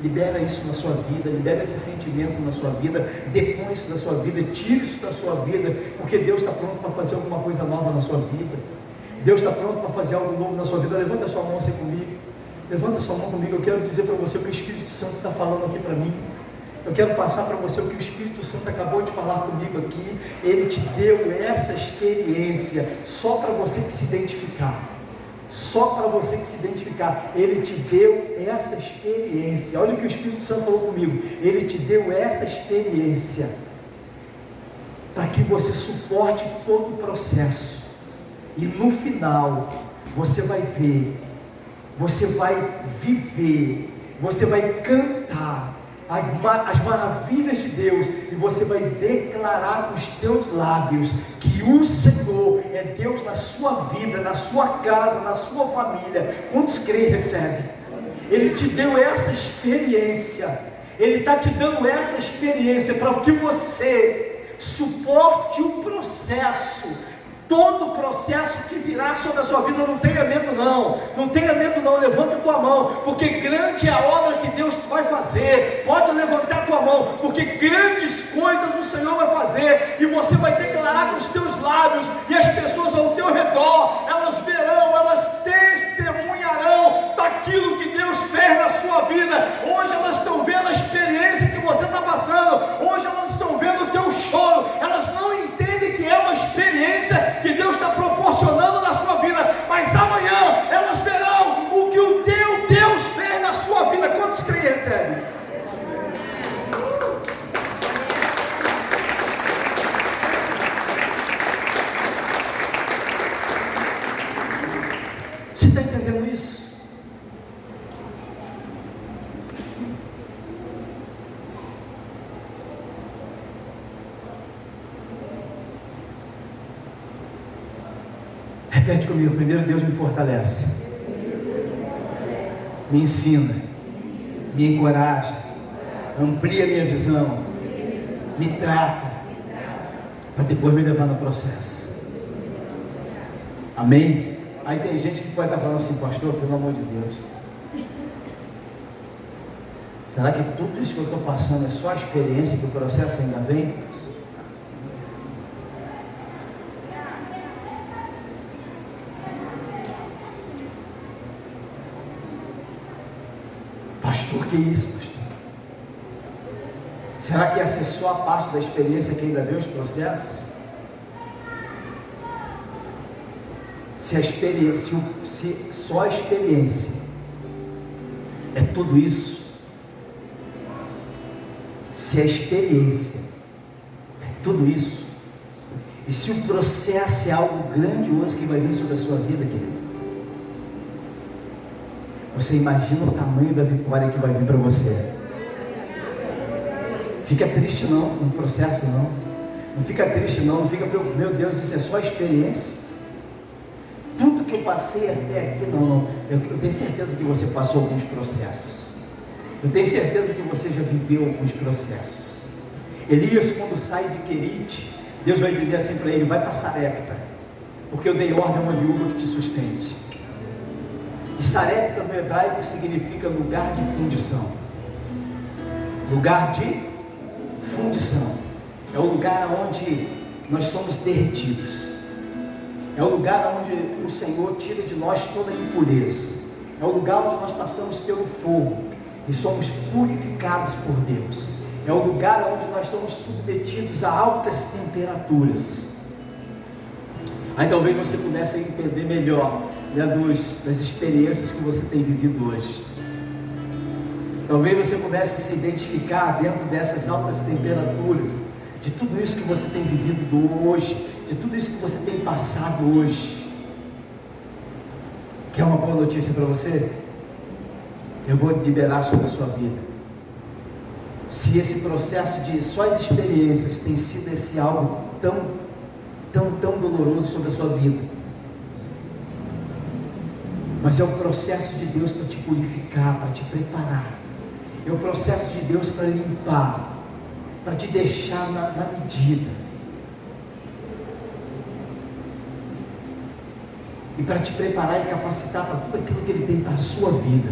Libera isso na sua vida, libera esse sentimento na sua vida, depõe isso da sua vida, tira isso da sua vida, porque Deus está pronto para fazer alguma coisa nova na sua vida. Deus está pronto para fazer algo novo na sua vida. Levanta a sua mão assim comigo. Levanta a sua mão comigo. Eu quero dizer para você o que o Espírito Santo está falando aqui para mim. Eu quero passar para você o que o Espírito Santo acabou de falar comigo aqui. Ele te deu essa experiência só para você que se identificar. Só para você que se identificar. Ele te deu essa experiência. Olha o que o Espírito Santo falou comigo. Ele te deu essa experiência para que você suporte todo o processo. E no final, você vai ver, você vai viver, você vai cantar as maravilhas de Deus, e você vai declarar com os teus lábios que o Senhor é Deus na sua vida, na sua casa, na sua família. Quantos creem e recebem? Ele te deu essa experiência, Ele está te dando essa experiência para que você suporte o processo. Todo o processo que virá sobre a sua vida, não tenha medo não tenha medo não, levanta a tua mão, porque grande é a obra que Deus vai fazer. Pode levantar a tua mão, porque grandes coisas o Senhor vai fazer, e você vai declarar com os teus lábios, e as pessoas ao teu redor, elas verão, elas testemunharão daquilo que Deus fez na sua vida. Hoje elas estão vendo a experiência que você está passando, hoje elas estão vendo o teu choro, elas não entendem que é uma experiência que Deus está proporcionando na sua vida, mas amanhã elas verão o que o teu Deus fez na sua vida. Quantos creem e recebem? Você está entendendo isso? Repete comigo. Primeiro, Deus me fortalece, me ensina, me encoraja, amplia minha visão, me trata, para depois me levar no processo. Amém? Aí tem gente que pode estar falando assim: pastor, pelo amor de Deus, será que tudo isso que eu estou passando é só a experiência, que o processo ainda vem? Pastor, que isso, pastor? Será que essa é só a parte da experiência que ainda vem os processos? Se só a experiência é tudo isso, se a experiência é tudo isso, e se o processo é algo grandioso que vai vir sobre a sua vida, querido, você imagina o tamanho da vitória que vai vir para você. Fica triste não, no processo não fica triste não fica preocupado, meu Deus, isso é só experiência. Tudo que eu passei até aqui, eu tenho certeza que você passou alguns processos, eu tenho certeza que você já viveu alguns processos. Elias, quando sai de Querite, Deus vai dizer assim para ele: vai para Sarepta, porque eu dei ordem a uma viúva que te sustente. E Sarepta no hebraico significa lugar de fundição. Lugar de fundição é o lugar onde nós somos derretidos, é o lugar onde o Senhor tira de nós toda a impureza, é o lugar onde nós passamos pelo fogo e somos purificados por Deus, é o lugar onde nós somos submetidos a altas temperaturas. Aí talvez você comece a entender melhor, né, das experiências que você tem vivido hoje. Talvez você comece a se identificar dentro dessas altas temperaturas, de tudo isso que você tem vivido hoje, de tudo isso que você tem passado hoje. Quer uma boa notícia para você? Eu vou liberar sobre a sua vida. Se esse processo de só as experiências tem sido esse algo tão doloroso sobre a sua vida, mas é o processo de Deus para te purificar, para te preparar, é o processo de Deus para limpar, para te deixar na medida, e para te preparar e capacitar para tudo aquilo que Ele tem para a sua vida,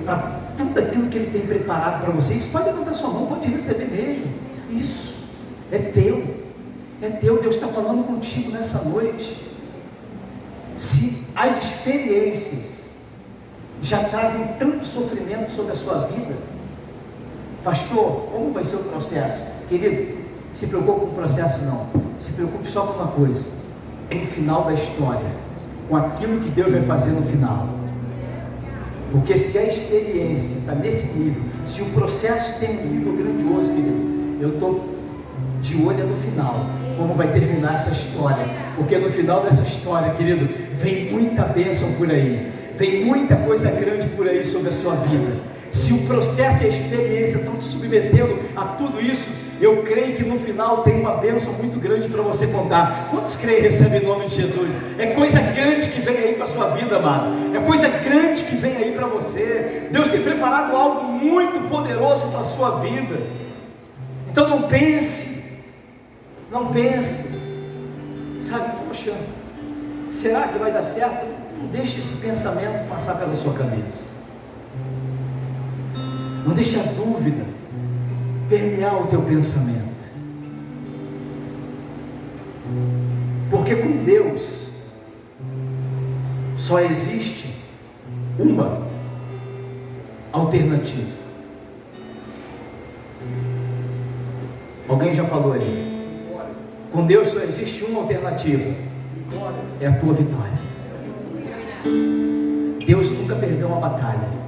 para tudo aquilo que Ele tem preparado para você. Isso, pode levantar sua mão, pode receber mesmo. Isso é teu, Deus está falando contigo nessa noite. Se as experiências já trazem tanto sofrimento sobre a sua vida, pastor, como vai ser o processo? Querido, se preocupe com o processo não, se preocupe só com uma coisa: com o final da história, com aquilo que Deus vai fazer no final. Porque se a experiência está nesse nível, se o processo tem um nível grandioso, querido, eu estou de olho no final, como vai terminar essa história, porque no final dessa história, querido, vem muita bênção por aí, vem muita coisa grande por aí sobre a sua vida. se o processo e a experiência estão te submetendo a tudo isso, eu creio que no final tem uma bênção muito grande para você contar. Quantos creem e recebem em nome de Jesus? É coisa grande que vem aí para a sua vida, amado. É coisa grande que vem aí para você. Deus tem preparado algo muito poderoso para a sua vida. Então não pense, sabe, poxa, será que vai dar certo? Não deixe esse pensamento passar pela sua cabeça. Não deixe a dúvida permear o teu pensamento. Porque com Deus só existe uma alternativa. Alguém já falou aí? Com Deus só existe uma alternativa. É a tua vitória. Deus nunca perdeu uma batalha.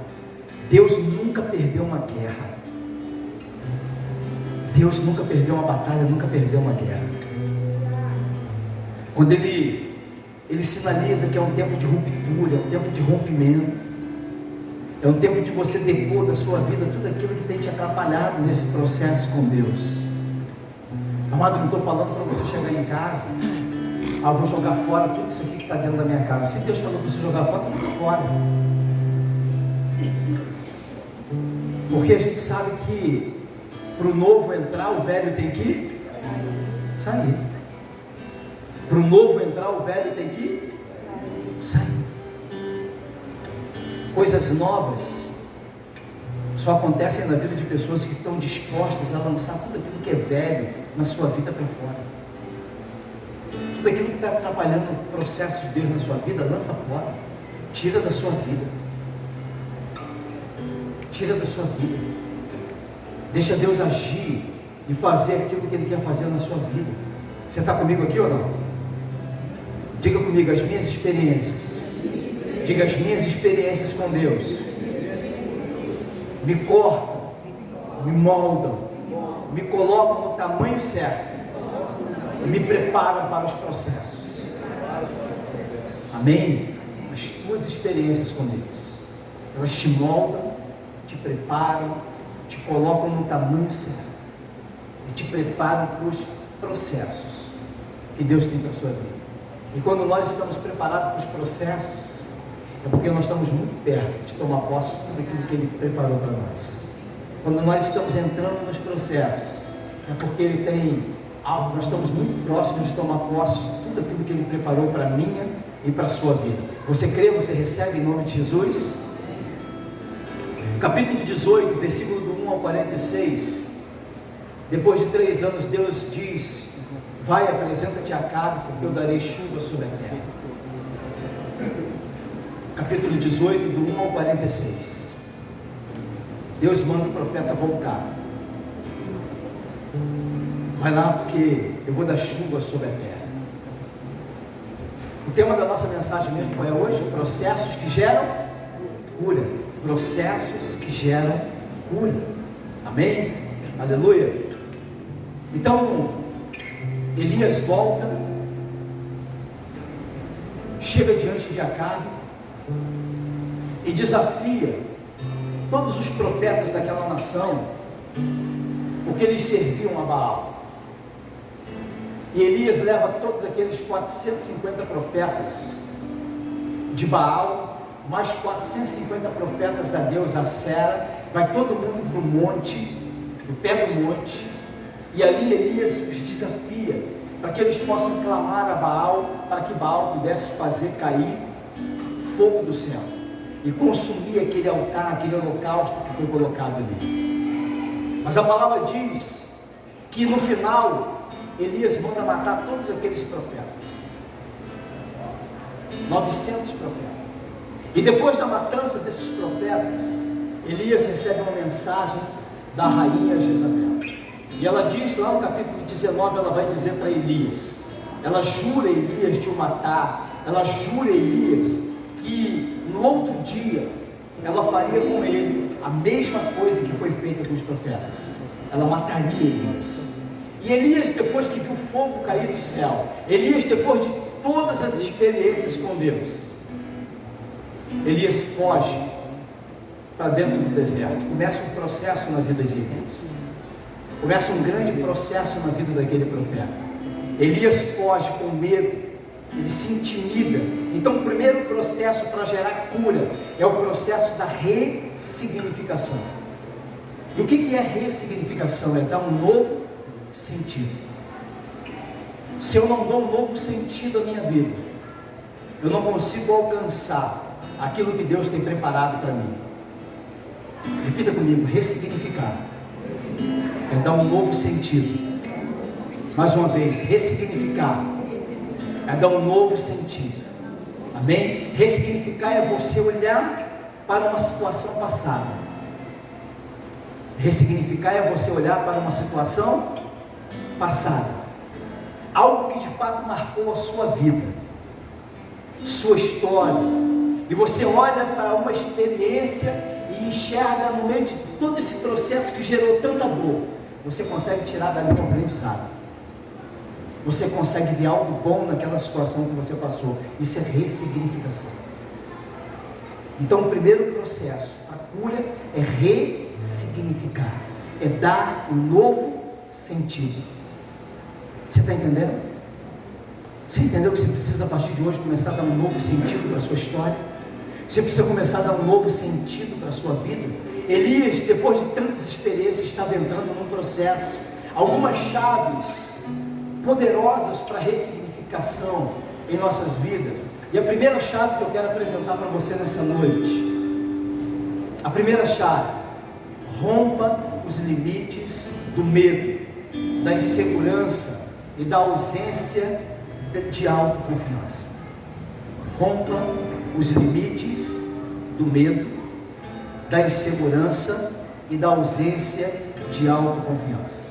Deus nunca perdeu uma guerra. Deus nunca perdeu uma batalha, nunca perdeu uma guerra. Quando Ele sinaliza que é um tempo de ruptura, é um tempo de rompimento, é um tempo de você depor da sua vida tudo aquilo que tem te atrapalhado nesse processo com Deus. Amado, não estou falando para você chegar em casa, vou jogar fora tudo isso aqui que está dentro da minha casa. Se Deus falou para você jogar fora, joga fora. Porque a gente sabe que para o novo entrar, o velho tem que sair. Para o novo entrar, o velho tem que sair. Coisas novas só acontecem na vida de pessoas que estão dispostas a lançar tudo aquilo que é velho na sua vida para fora. Tudo aquilo que está atrapalhando o processo de Deus na sua vida, lança fora. Tira da sua vida. Tira da sua vida. Deixa Deus agir e fazer aquilo que Ele quer fazer na sua vida. Você está comigo aqui ou não? Diga comigo, as minhas experiências. Diga, as minhas experiências com Deus me cortam, me moldam, me colocam no tamanho certo e me preparam para os processos. Amém? As tuas experiências com Deus, elas te moldam, te preparam, te colocam no tamanho certo e te preparam para os processos que Deus tem para a sua vida. E quando nós estamos preparados para os processos, é porque nós estamos muito perto de tomar posse de tudo aquilo que Ele preparou para nós. Quando nós estamos entrando nos processos, é porque Ele tem algo, nós estamos muito próximos de tomar posse de tudo aquilo que Ele preparou para a minha e para a sua vida. Você crê, você recebe em nome de Jesus? Capítulo 18, versículo do 1 ao 46. Depois de 3 anos, Deus diz: vai, apresenta-te a Acabe, porque eu darei chuva sobre a terra. Capítulo 18, do 1 ao 46. Deus manda o profeta voltar. Vai lá, porque eu vou dar chuva sobre a terra. O tema da nossa mensagem mesmo é hoje: processos que geram cura. Processos que geram cura. Amém? Aleluia. Então Elias volta, chega diante de Acabe e desafia todos os profetas daquela nação, porque eles serviam a Baal. E Elias leva todos aqueles 450 profetas de Baal, mais 450 profetas da deusa Sera. Vai todo mundo para o monte, no pé do monte, e ali Elias os desafia para que eles possam clamar a Baal, para que Baal pudesse fazer cair fogo do céu e consumir aquele altar, aquele holocausto que foi colocado ali. Mas a palavra diz que no final Elias manda matar todos aqueles profetas, 900 profetas. E depois da matança desses profetas, Elias recebe uma mensagem da rainha Jezabel. E ela diz lá no capítulo 19, ela vai dizer para Elias, ela jura Elias de o matar, ela jura Elias que no outro dia ela faria com ele a mesma coisa que foi feita com os profetas. Ela mataria Elias. E Elias, depois que viu fogo cair do céu, Elias, depois de todas as experiências com Deus, Elias foge para dentro do deserto. Começa um processo na vida de Elias. Começa um grande processo na vida daquele profeta. Elias foge com medo, ele se intimida. Então o primeiro processo para gerar cura é o processo da ressignificação. E o que é ressignificação? É dar um novo sentido. Se eu não dou um novo sentido à minha vida, eu não consigo alcançar aquilo que Deus tem preparado para mim. Repita comigo: ressignificar é dar um novo sentido. Mais uma vez, ressignificar é dar um novo sentido. Amém? Ressignificar é você olhar para uma situação passada. Ressignificar é você olhar para uma situação passada, algo que de fato marcou a sua vida, sua história, e você olha para uma experiência e enxerga no meio de todo esse processo que gerou tanta dor, você consegue tirar dali um aprendizado, você consegue ver algo bom naquela situação que você passou. Isso é ressignificação. Então o primeiro processo, a cura, é ressignificar, é dar um novo sentido. Você está entendendo? Você entendeu que você precisa a partir de hoje começar a dar um novo sentido para a sua história? Você precisa começar a dar um novo sentido para a sua vida? Elias, depois de tantas experiências, estava entrando num processo. Algumas chaves poderosas para ressignificação em nossas vidas. E a primeira chave que eu quero apresentar para você nessa noite, a primeira chave: rompa os limites do medo, da insegurança e da ausência de autoconfiança. Rompa os limites do medo, da insegurança e da ausência de autoconfiança.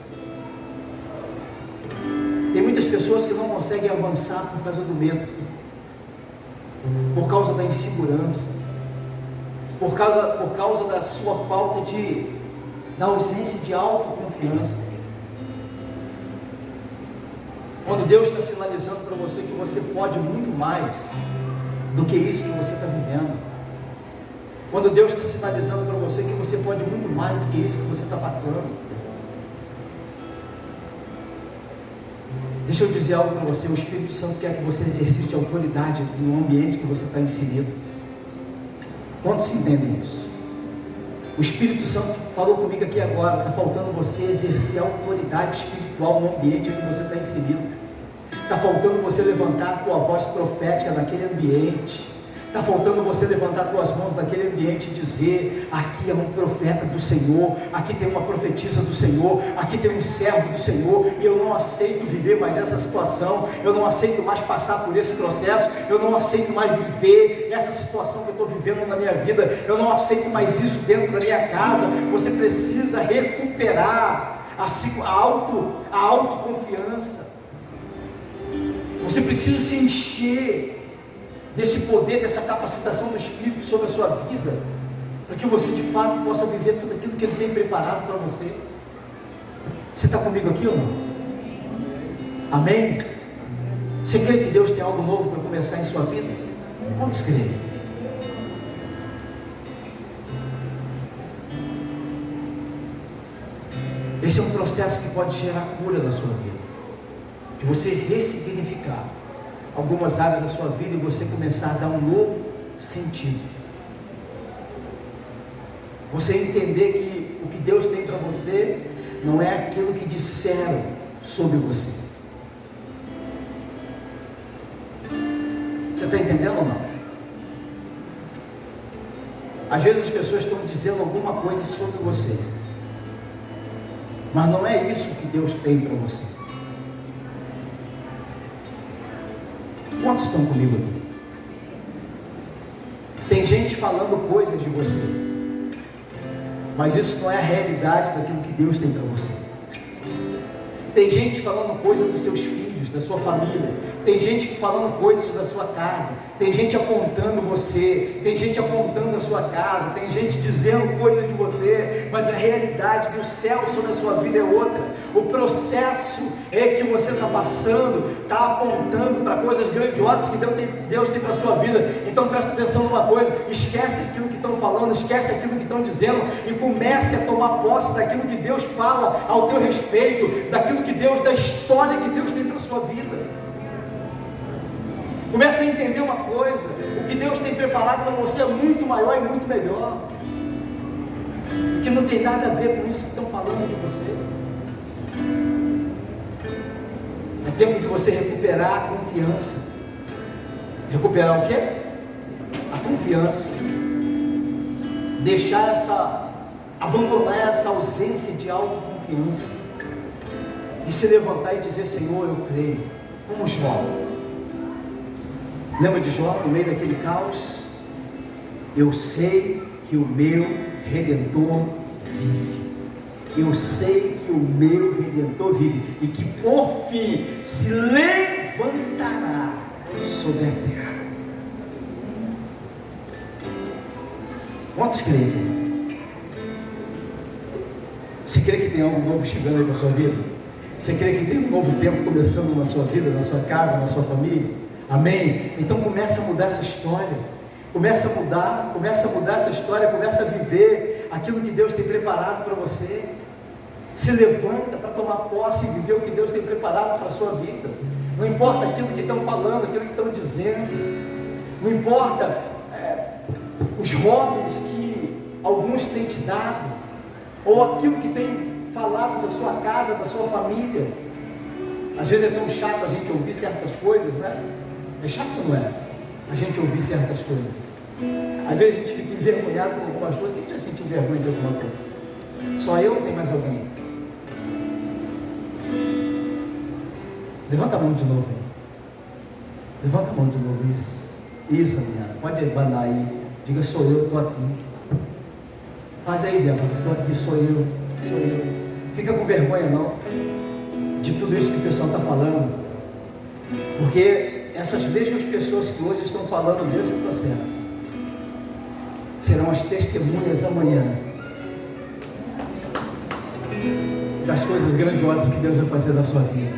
Tem muitas pessoas que não conseguem avançar por causa do medo, por causa da insegurança, por causa da sua falta da ausência de autoconfiança. Quando Deus está sinalizando para você que você pode muito mais do que isso que você está vivendo, quando Deus está sinalizando para você que você pode muito mais do que isso que você está passando, deixa eu dizer algo para você: o Espírito Santo quer que você exercite autoridade no ambiente que você está inserido. Quantos entendem isso? O Espírito Santo falou comigo aqui agora: está faltando você exercer autoridade espiritual no ambiente em que você está inserido. Está faltando você levantar a tua voz profética naquele ambiente. Está faltando você levantar as tuas mãos naquele ambiente e dizer: aqui é um profeta do Senhor, aqui tem uma profetisa do Senhor, aqui tem um servo do Senhor, e eu não aceito viver mais essa situação, eu não aceito mais passar por esse processo, eu não aceito mais viver essa situação que eu estou vivendo na minha vida, eu não aceito mais isso dentro da minha casa. Você precisa recuperar a autoconfiança, você precisa se encher desse poder, dessa capacitação do Espírito sobre a sua vida, para que você de fato possa viver tudo aquilo que Ele tem preparado para você. Você está comigo aqui ou não? Amém? Você crê que Deus tem algo novo para começar em sua vida? Quantos creem? Esse é um processo que pode gerar cura na sua vida, de você ressignificar algumas áreas da sua vida e você começar a dar um novo sentido. Você entender que o que Deus tem para você não é aquilo que disseram sobre você. Você está entendendo ou não? Às vezes as pessoas estão dizendo alguma coisa sobre você, mas não é isso que Deus tem para você. Quantos estão comigo aqui? Tem gente falando coisas de você, mas isso não é a realidade daquilo que Deus tem para você. Tem gente falando coisas dos seus filhos, da sua família, tem gente falando coisas da sua casa, tem gente apontando você, tem gente apontando a sua casa, tem gente dizendo coisas de você, mas a realidade do céu sobre a sua vida é outra. O processo que você está passando está apontando para coisas grandiosas que Deus tem para a sua vida. Então presta atenção numa coisa: esquece aquilo que estão falando, esquece aquilo que estão dizendo e comece a tomar posse daquilo que Deus fala ao teu respeito, daquilo que Deus, da história que Deus tem para a sua vida. Comece a entender uma coisa: o que Deus tem preparado para você é muito maior e muito melhor, que não tem nada a ver com isso que estão falando de você. É tempo de você recuperar a confiança. Recuperar o quê? A confiança. Abandonar essa ausência de autoconfiança e se levantar e dizer: Senhor, eu creio. Como Jó. Lembra de Jó, no meio daquele caos? Eu sei que o meu Redentor vive. Eu sei que o meu Redentor vive e que por fim se levantará sobre a terra. Quantos creem, querido? Você crê que tem algo novo chegando aí para a sua vida? Você crê que tem um novo tempo começando na sua vida, na sua casa, na sua família? Amém? Então começa a mudar essa história. Começa a mudar essa história, começa a viver aquilo que Deus tem preparado para você. Se levanta para tomar posse e viver o que Deus tem preparado para a sua vida. Não importa aquilo que estão falando, aquilo que estão dizendo, não importa os rótulos que alguns têm te dado, ou aquilo que tem falado da sua casa, da sua família. Às vezes é tão chato a gente ouvir certas coisas, né? É chato ou não é? A gente ouvir certas coisas. Às vezes a gente fica envergonhado com algumas coisas. Quem já sentiu vergonha de alguma coisa? Só eu ou tem mais alguém? Levanta a mão de novo. Levanta a mão de novo. Isso, minha. Pode abanar aí. Diga: sou eu, estou aqui. Faz aí, Débora. Estou aqui, sou eu. Fica com vergonha não de tudo isso que o pessoal está falando, porque essas mesmas pessoas que hoje estão falando desse processo serão as testemunhas amanhã das coisas grandiosas que Deus vai fazer na sua vida.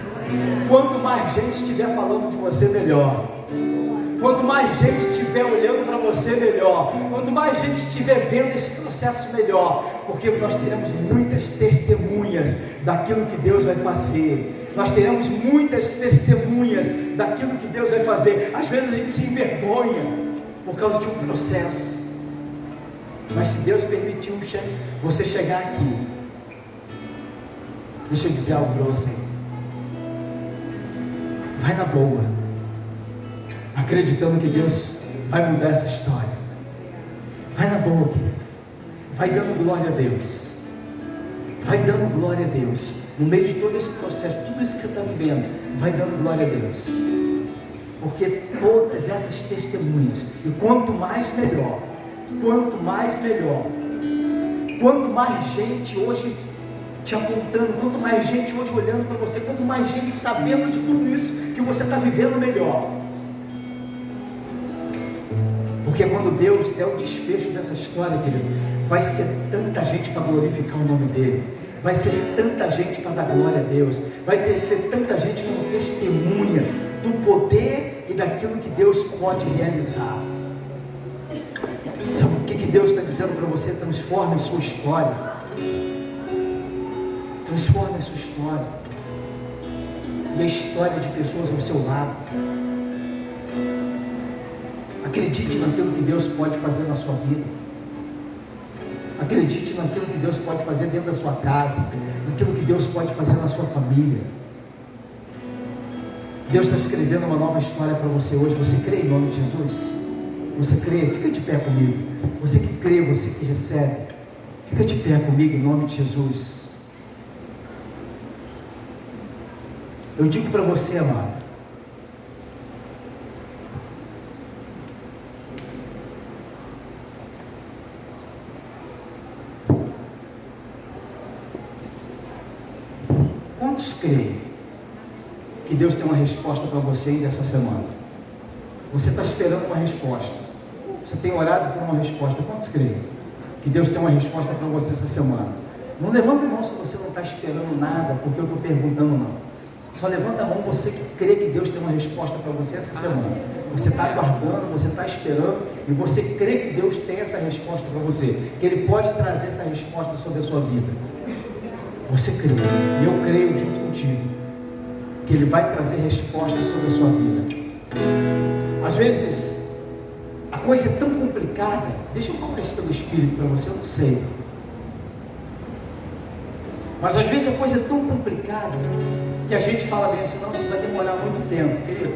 Quanto mais gente estiver falando de você, melhor. Quanto mais gente estiver olhando para você, melhor. Quanto mais gente estiver vendo esse processo, melhor. Porque nós teremos muitas testemunhas daquilo que Deus vai fazer. Nós teremos muitas testemunhas daquilo que Deus vai fazer. Às vezes a gente se envergonha por causa de um processo. Mas se Deus permitiu você chegar aqui, deixa eu dizer algo para você. Vai na boa, acreditando que Deus vai mudar essa história. Vai na boa, querido. Vai dando glória a Deus. Vai dando glória a Deus. No meio de todo esse processo, tudo isso que você está vivendo, vai dando glória a Deus. Porque todas essas testemunhas, e quanto mais melhor, quanto mais melhor, quanto mais gente hoje te apontando, quanto mais gente hoje olhando para você, quanto mais gente sabendo de tudo isso que você está vivendo, melhor. Porque quando Deus der o desfecho dessa história, querido, vai ser tanta gente para glorificar o nome dele, vai ser tanta gente para dar glória a Deus, vai ser tanta gente como testemunha do poder e daquilo que Deus pode realizar. Sabe o que Deus está dizendo para você? Transforme a sua história. Transforme a sua história e a história de pessoas ao seu lado. Acredite naquilo que Deus pode fazer na sua vida. Acredite naquilo que Deus pode fazer dentro da sua casa, naquilo que Deus pode fazer na sua família. Deus está escrevendo uma nova história para você hoje. Você crê em nome de Jesus? Você crê? Fica de pé comigo. Você que crê, você que recebe, fica de pé comigo em nome de Jesus. Eu digo para você, amado, quantos creem que Deus tem uma resposta para você ainda essa semana? Você está esperando uma resposta. Você tem orado por uma resposta. Quantos creem que Deus tem uma resposta para você essa semana? Não levanta a mão se você não está esperando nada, porque eu estou perguntando não. Só levanta a mão você que crê que Deus tem uma resposta para você essa semana. Você está aguardando, você está esperando, e você crê que Deus tem essa resposta para você, que Ele pode trazer essa resposta sobre a sua vida. Você crê, e eu creio junto contigo, que Ele vai trazer respostas sobre a sua vida. Às vezes, a coisa é tão complicada. Deixa eu falar isso pelo Espírito para você, eu não sei. Mas às vezes a coisa é tão complicada que a gente fala bem assim, não, isso vai demorar muito tempo, querido.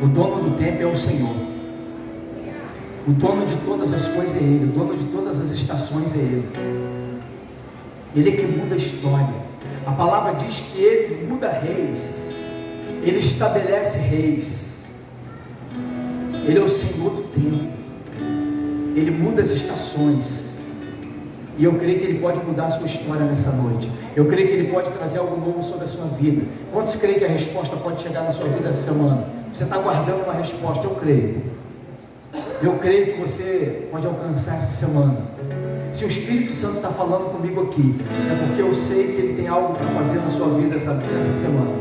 O dono do tempo é o Senhor. O dono de todas as coisas é Ele. O dono de todas as estações é Ele. Ele é que muda a história. A palavra diz que Ele muda reis. Ele estabelece reis. Ele é o Senhor do tempo. Ele muda as estações. E eu creio que Ele pode mudar a sua história nessa noite. Eu creio que Ele pode trazer algo novo sobre a sua vida. Quantos creem que a resposta pode chegar na sua vida essa semana? Você está aguardando uma resposta, eu creio. Eu creio que você pode alcançar essa semana. Se o Espírito Santo está falando comigo aqui, é porque eu sei que Ele tem algo para fazer na sua vida essa semana.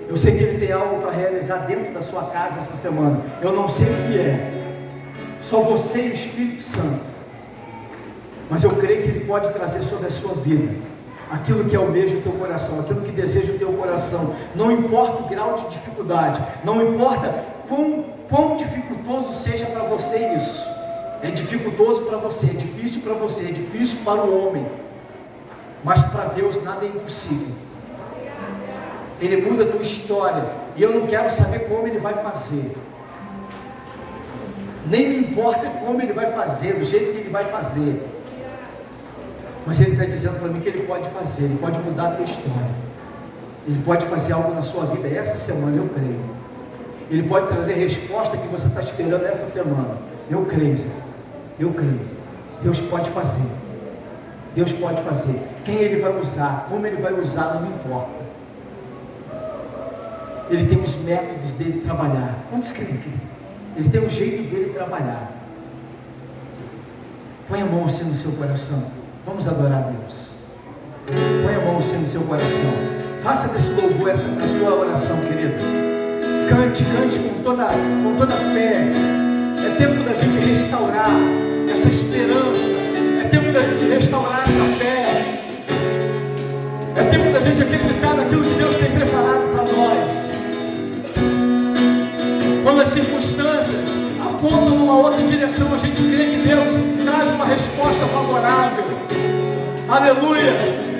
Eu sei que Ele tem algo para realizar dentro da sua casa essa semana. Eu não sei o que é. Só você e o Espírito Santo. Mas eu creio que Ele pode trazer sobre a sua vida aquilo que almeja o teu coração, aquilo que deseja o teu coração. Não importa o grau de dificuldade, não importa quão dificultoso seja para você isso. É dificultoso para você, é difícil para você, é difícil para o homem. Mas para Deus nada é impossível. Ele muda a tua história. E eu não quero saber como Ele vai fazer. Nem me importa como Ele vai fazer, do jeito que Ele vai fazer. Mas Ele está dizendo para mim que Ele pode fazer, Ele pode mudar a tua história. Ele pode fazer algo na sua vida essa semana, eu creio. Ele pode trazer a resposta que você está esperando essa semana. Eu creio, Zé. Eu creio. Deus pode fazer. Deus pode fazer. Quem Ele vai usar, como Ele vai usar, não me importa. Ele tem os métodos dele trabalhar. Quantos creem, querido? Ele tem o jeito dele trabalhar. Põe a mão assim no seu coração. Vamos adorar a Deus. Põe a mão assim no seu coração. Faça desse louvor essa a sua oração, querido. Cante com toda fé. É tempo da gente restaurar essa esperança. É tempo da gente restaurar essa fé. É tempo da gente acreditar naquilo que Deus tem preparado para nós. Quando as circunstâncias apontam numa outra direção, a gente crê que Deus traz uma resposta favorável. Aleluia!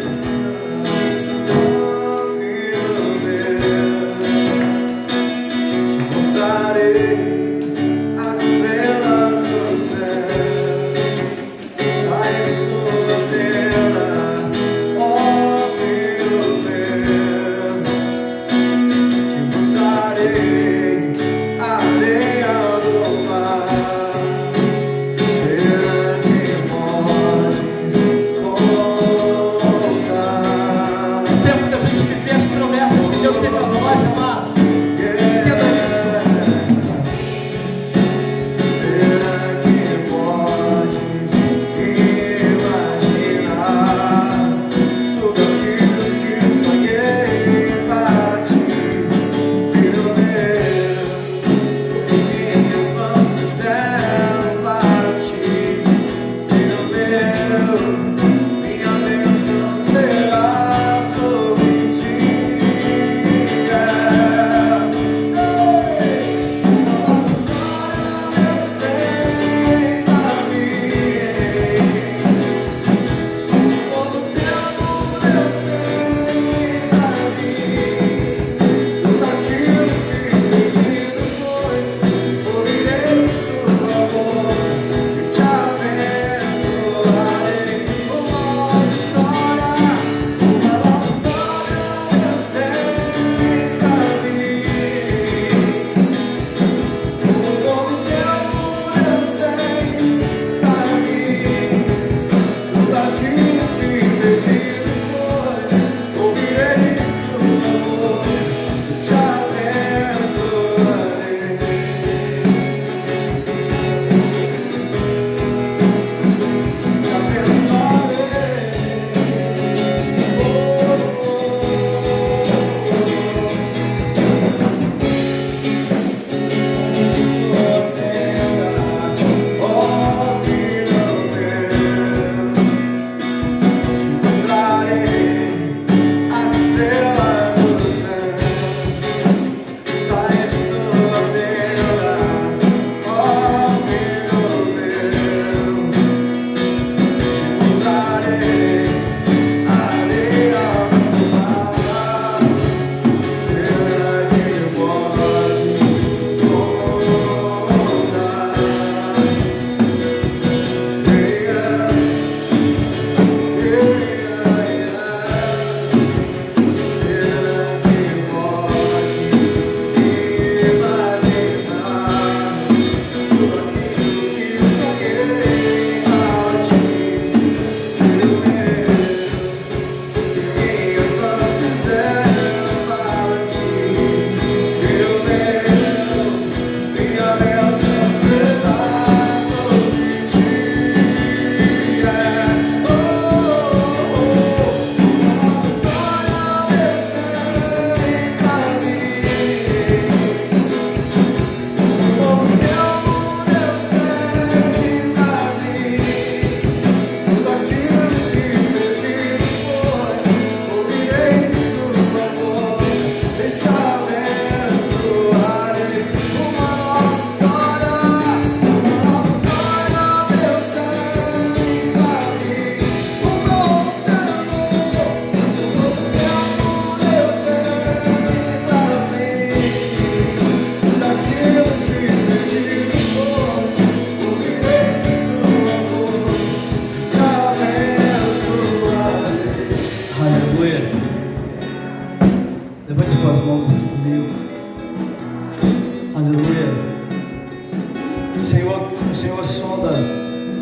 Senhor, o Senhor sonda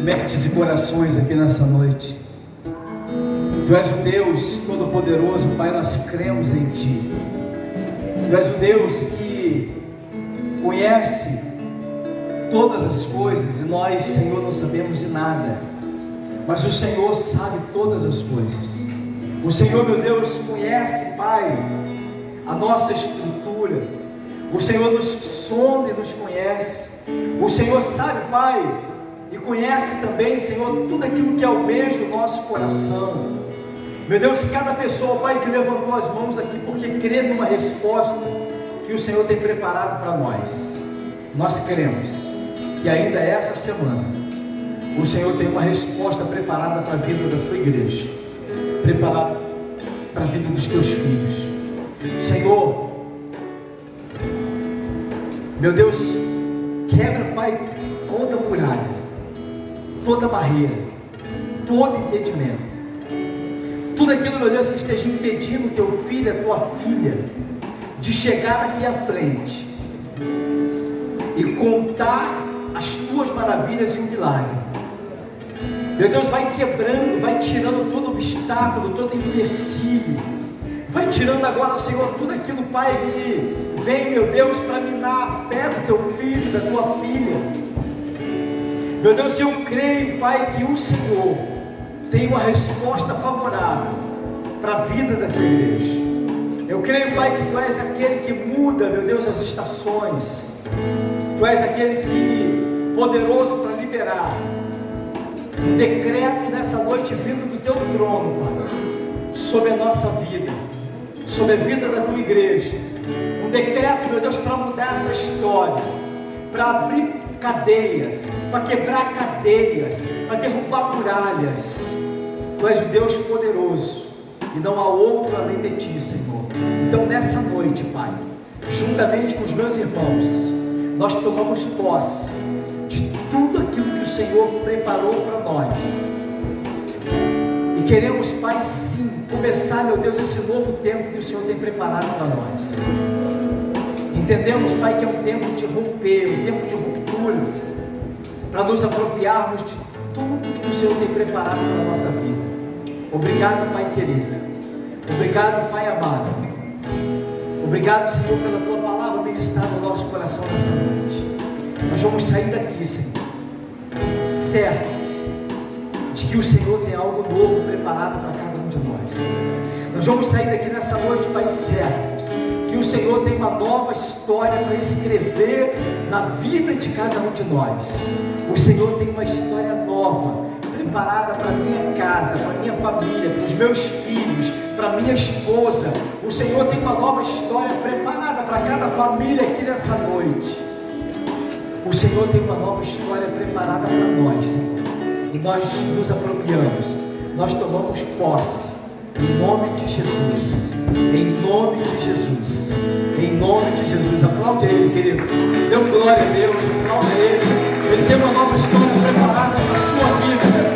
mentes e corações aqui nessa noite. Tu és o Deus Todo-Poderoso, Pai, nós cremos em Ti. Tu és o Deus que conhece todas as coisas e nós, Senhor, não sabemos de nada, mas o Senhor sabe todas as coisas. O Senhor, meu Deus, conhece, Pai, a nossa estrutura. O Senhor nos sonda e nos conhece. O Senhor sabe, Pai, e conhece também, Senhor, tudo aquilo que almeja o nosso coração. Meu Deus, cada pessoa, Pai, que levantou as mãos aqui porque crê numa resposta que o Senhor tem preparado para nós, nós cremos que ainda essa semana o Senhor tem uma resposta preparada para a vida da tua igreja, preparada para a vida dos teus filhos. Senhor, meu Deus, quebra, Pai, toda muralha, toda barreira, todo impedimento, tudo aquilo, meu Deus, que esteja impedindo teu filho, a tua filha, de chegar aqui à frente e contar as tuas maravilhas e o milagre. Meu Deus, vai quebrando, vai tirando todo obstáculo, todo empecilho, vai tirando agora, Senhor, tudo aquilo, Pai, que vem, meu Deus, para minar a fé do teu filho, da tua filha. Meu Deus, eu creio, Pai, que o Senhor tem uma resposta favorável para a vida da tua igreja. Eu creio, Pai, que Tu és aquele que muda, meu Deus, as estações. Tu és aquele que poderoso para liberar um decreto nessa noite vindo do Teu trono, Pai, sobre a nossa vida, sobre a vida da Tua igreja. Um decreto, meu Deus, para mudar essa história, para abrir cadeias, para quebrar cadeias, para derrubar muralhas. Tu és o Deus poderoso e não há outro além de Ti, Senhor. Então nessa noite, Pai, juntamente com os meus irmãos, nós tomamos posse de tudo aquilo que o Senhor preparou para nós e queremos, Pai, sim, começar, meu Deus, esse novo tempo que o Senhor tem preparado para nós. Entendemos, Pai, que é um tempo de romper, um tempo de rupturas, para nos apropriarmos de tudo que o Senhor tem preparado para a nossa vida. Obrigado, Pai querido. Obrigado, Pai amado. Obrigado, Senhor, pela Tua palavra ministrada no nosso coração nessa noite. Nós vamos sair daqui, Senhor, certos de que o Senhor tem algo novo preparado para cada um de nós. Nós vamos sair daqui nessa noite, Pai, certos que o Senhor tem uma nova história para escrever na vida de cada um de nós. O Senhor tem uma história nova preparada para minha casa, para minha família, para os meus filhos, para minha esposa. O Senhor tem uma nova história preparada para cada família aqui nessa noite. O Senhor tem uma nova história preparada para nós, Senhor, e nós nos apropriamos, nós tomamos posse, em nome de Jesus, em nome de Jesus, em nome de Jesus. Aplaude Ele, querido, dê glória a Deus, aplaude Ele. Ele tem uma nova história preparada para a sua vida.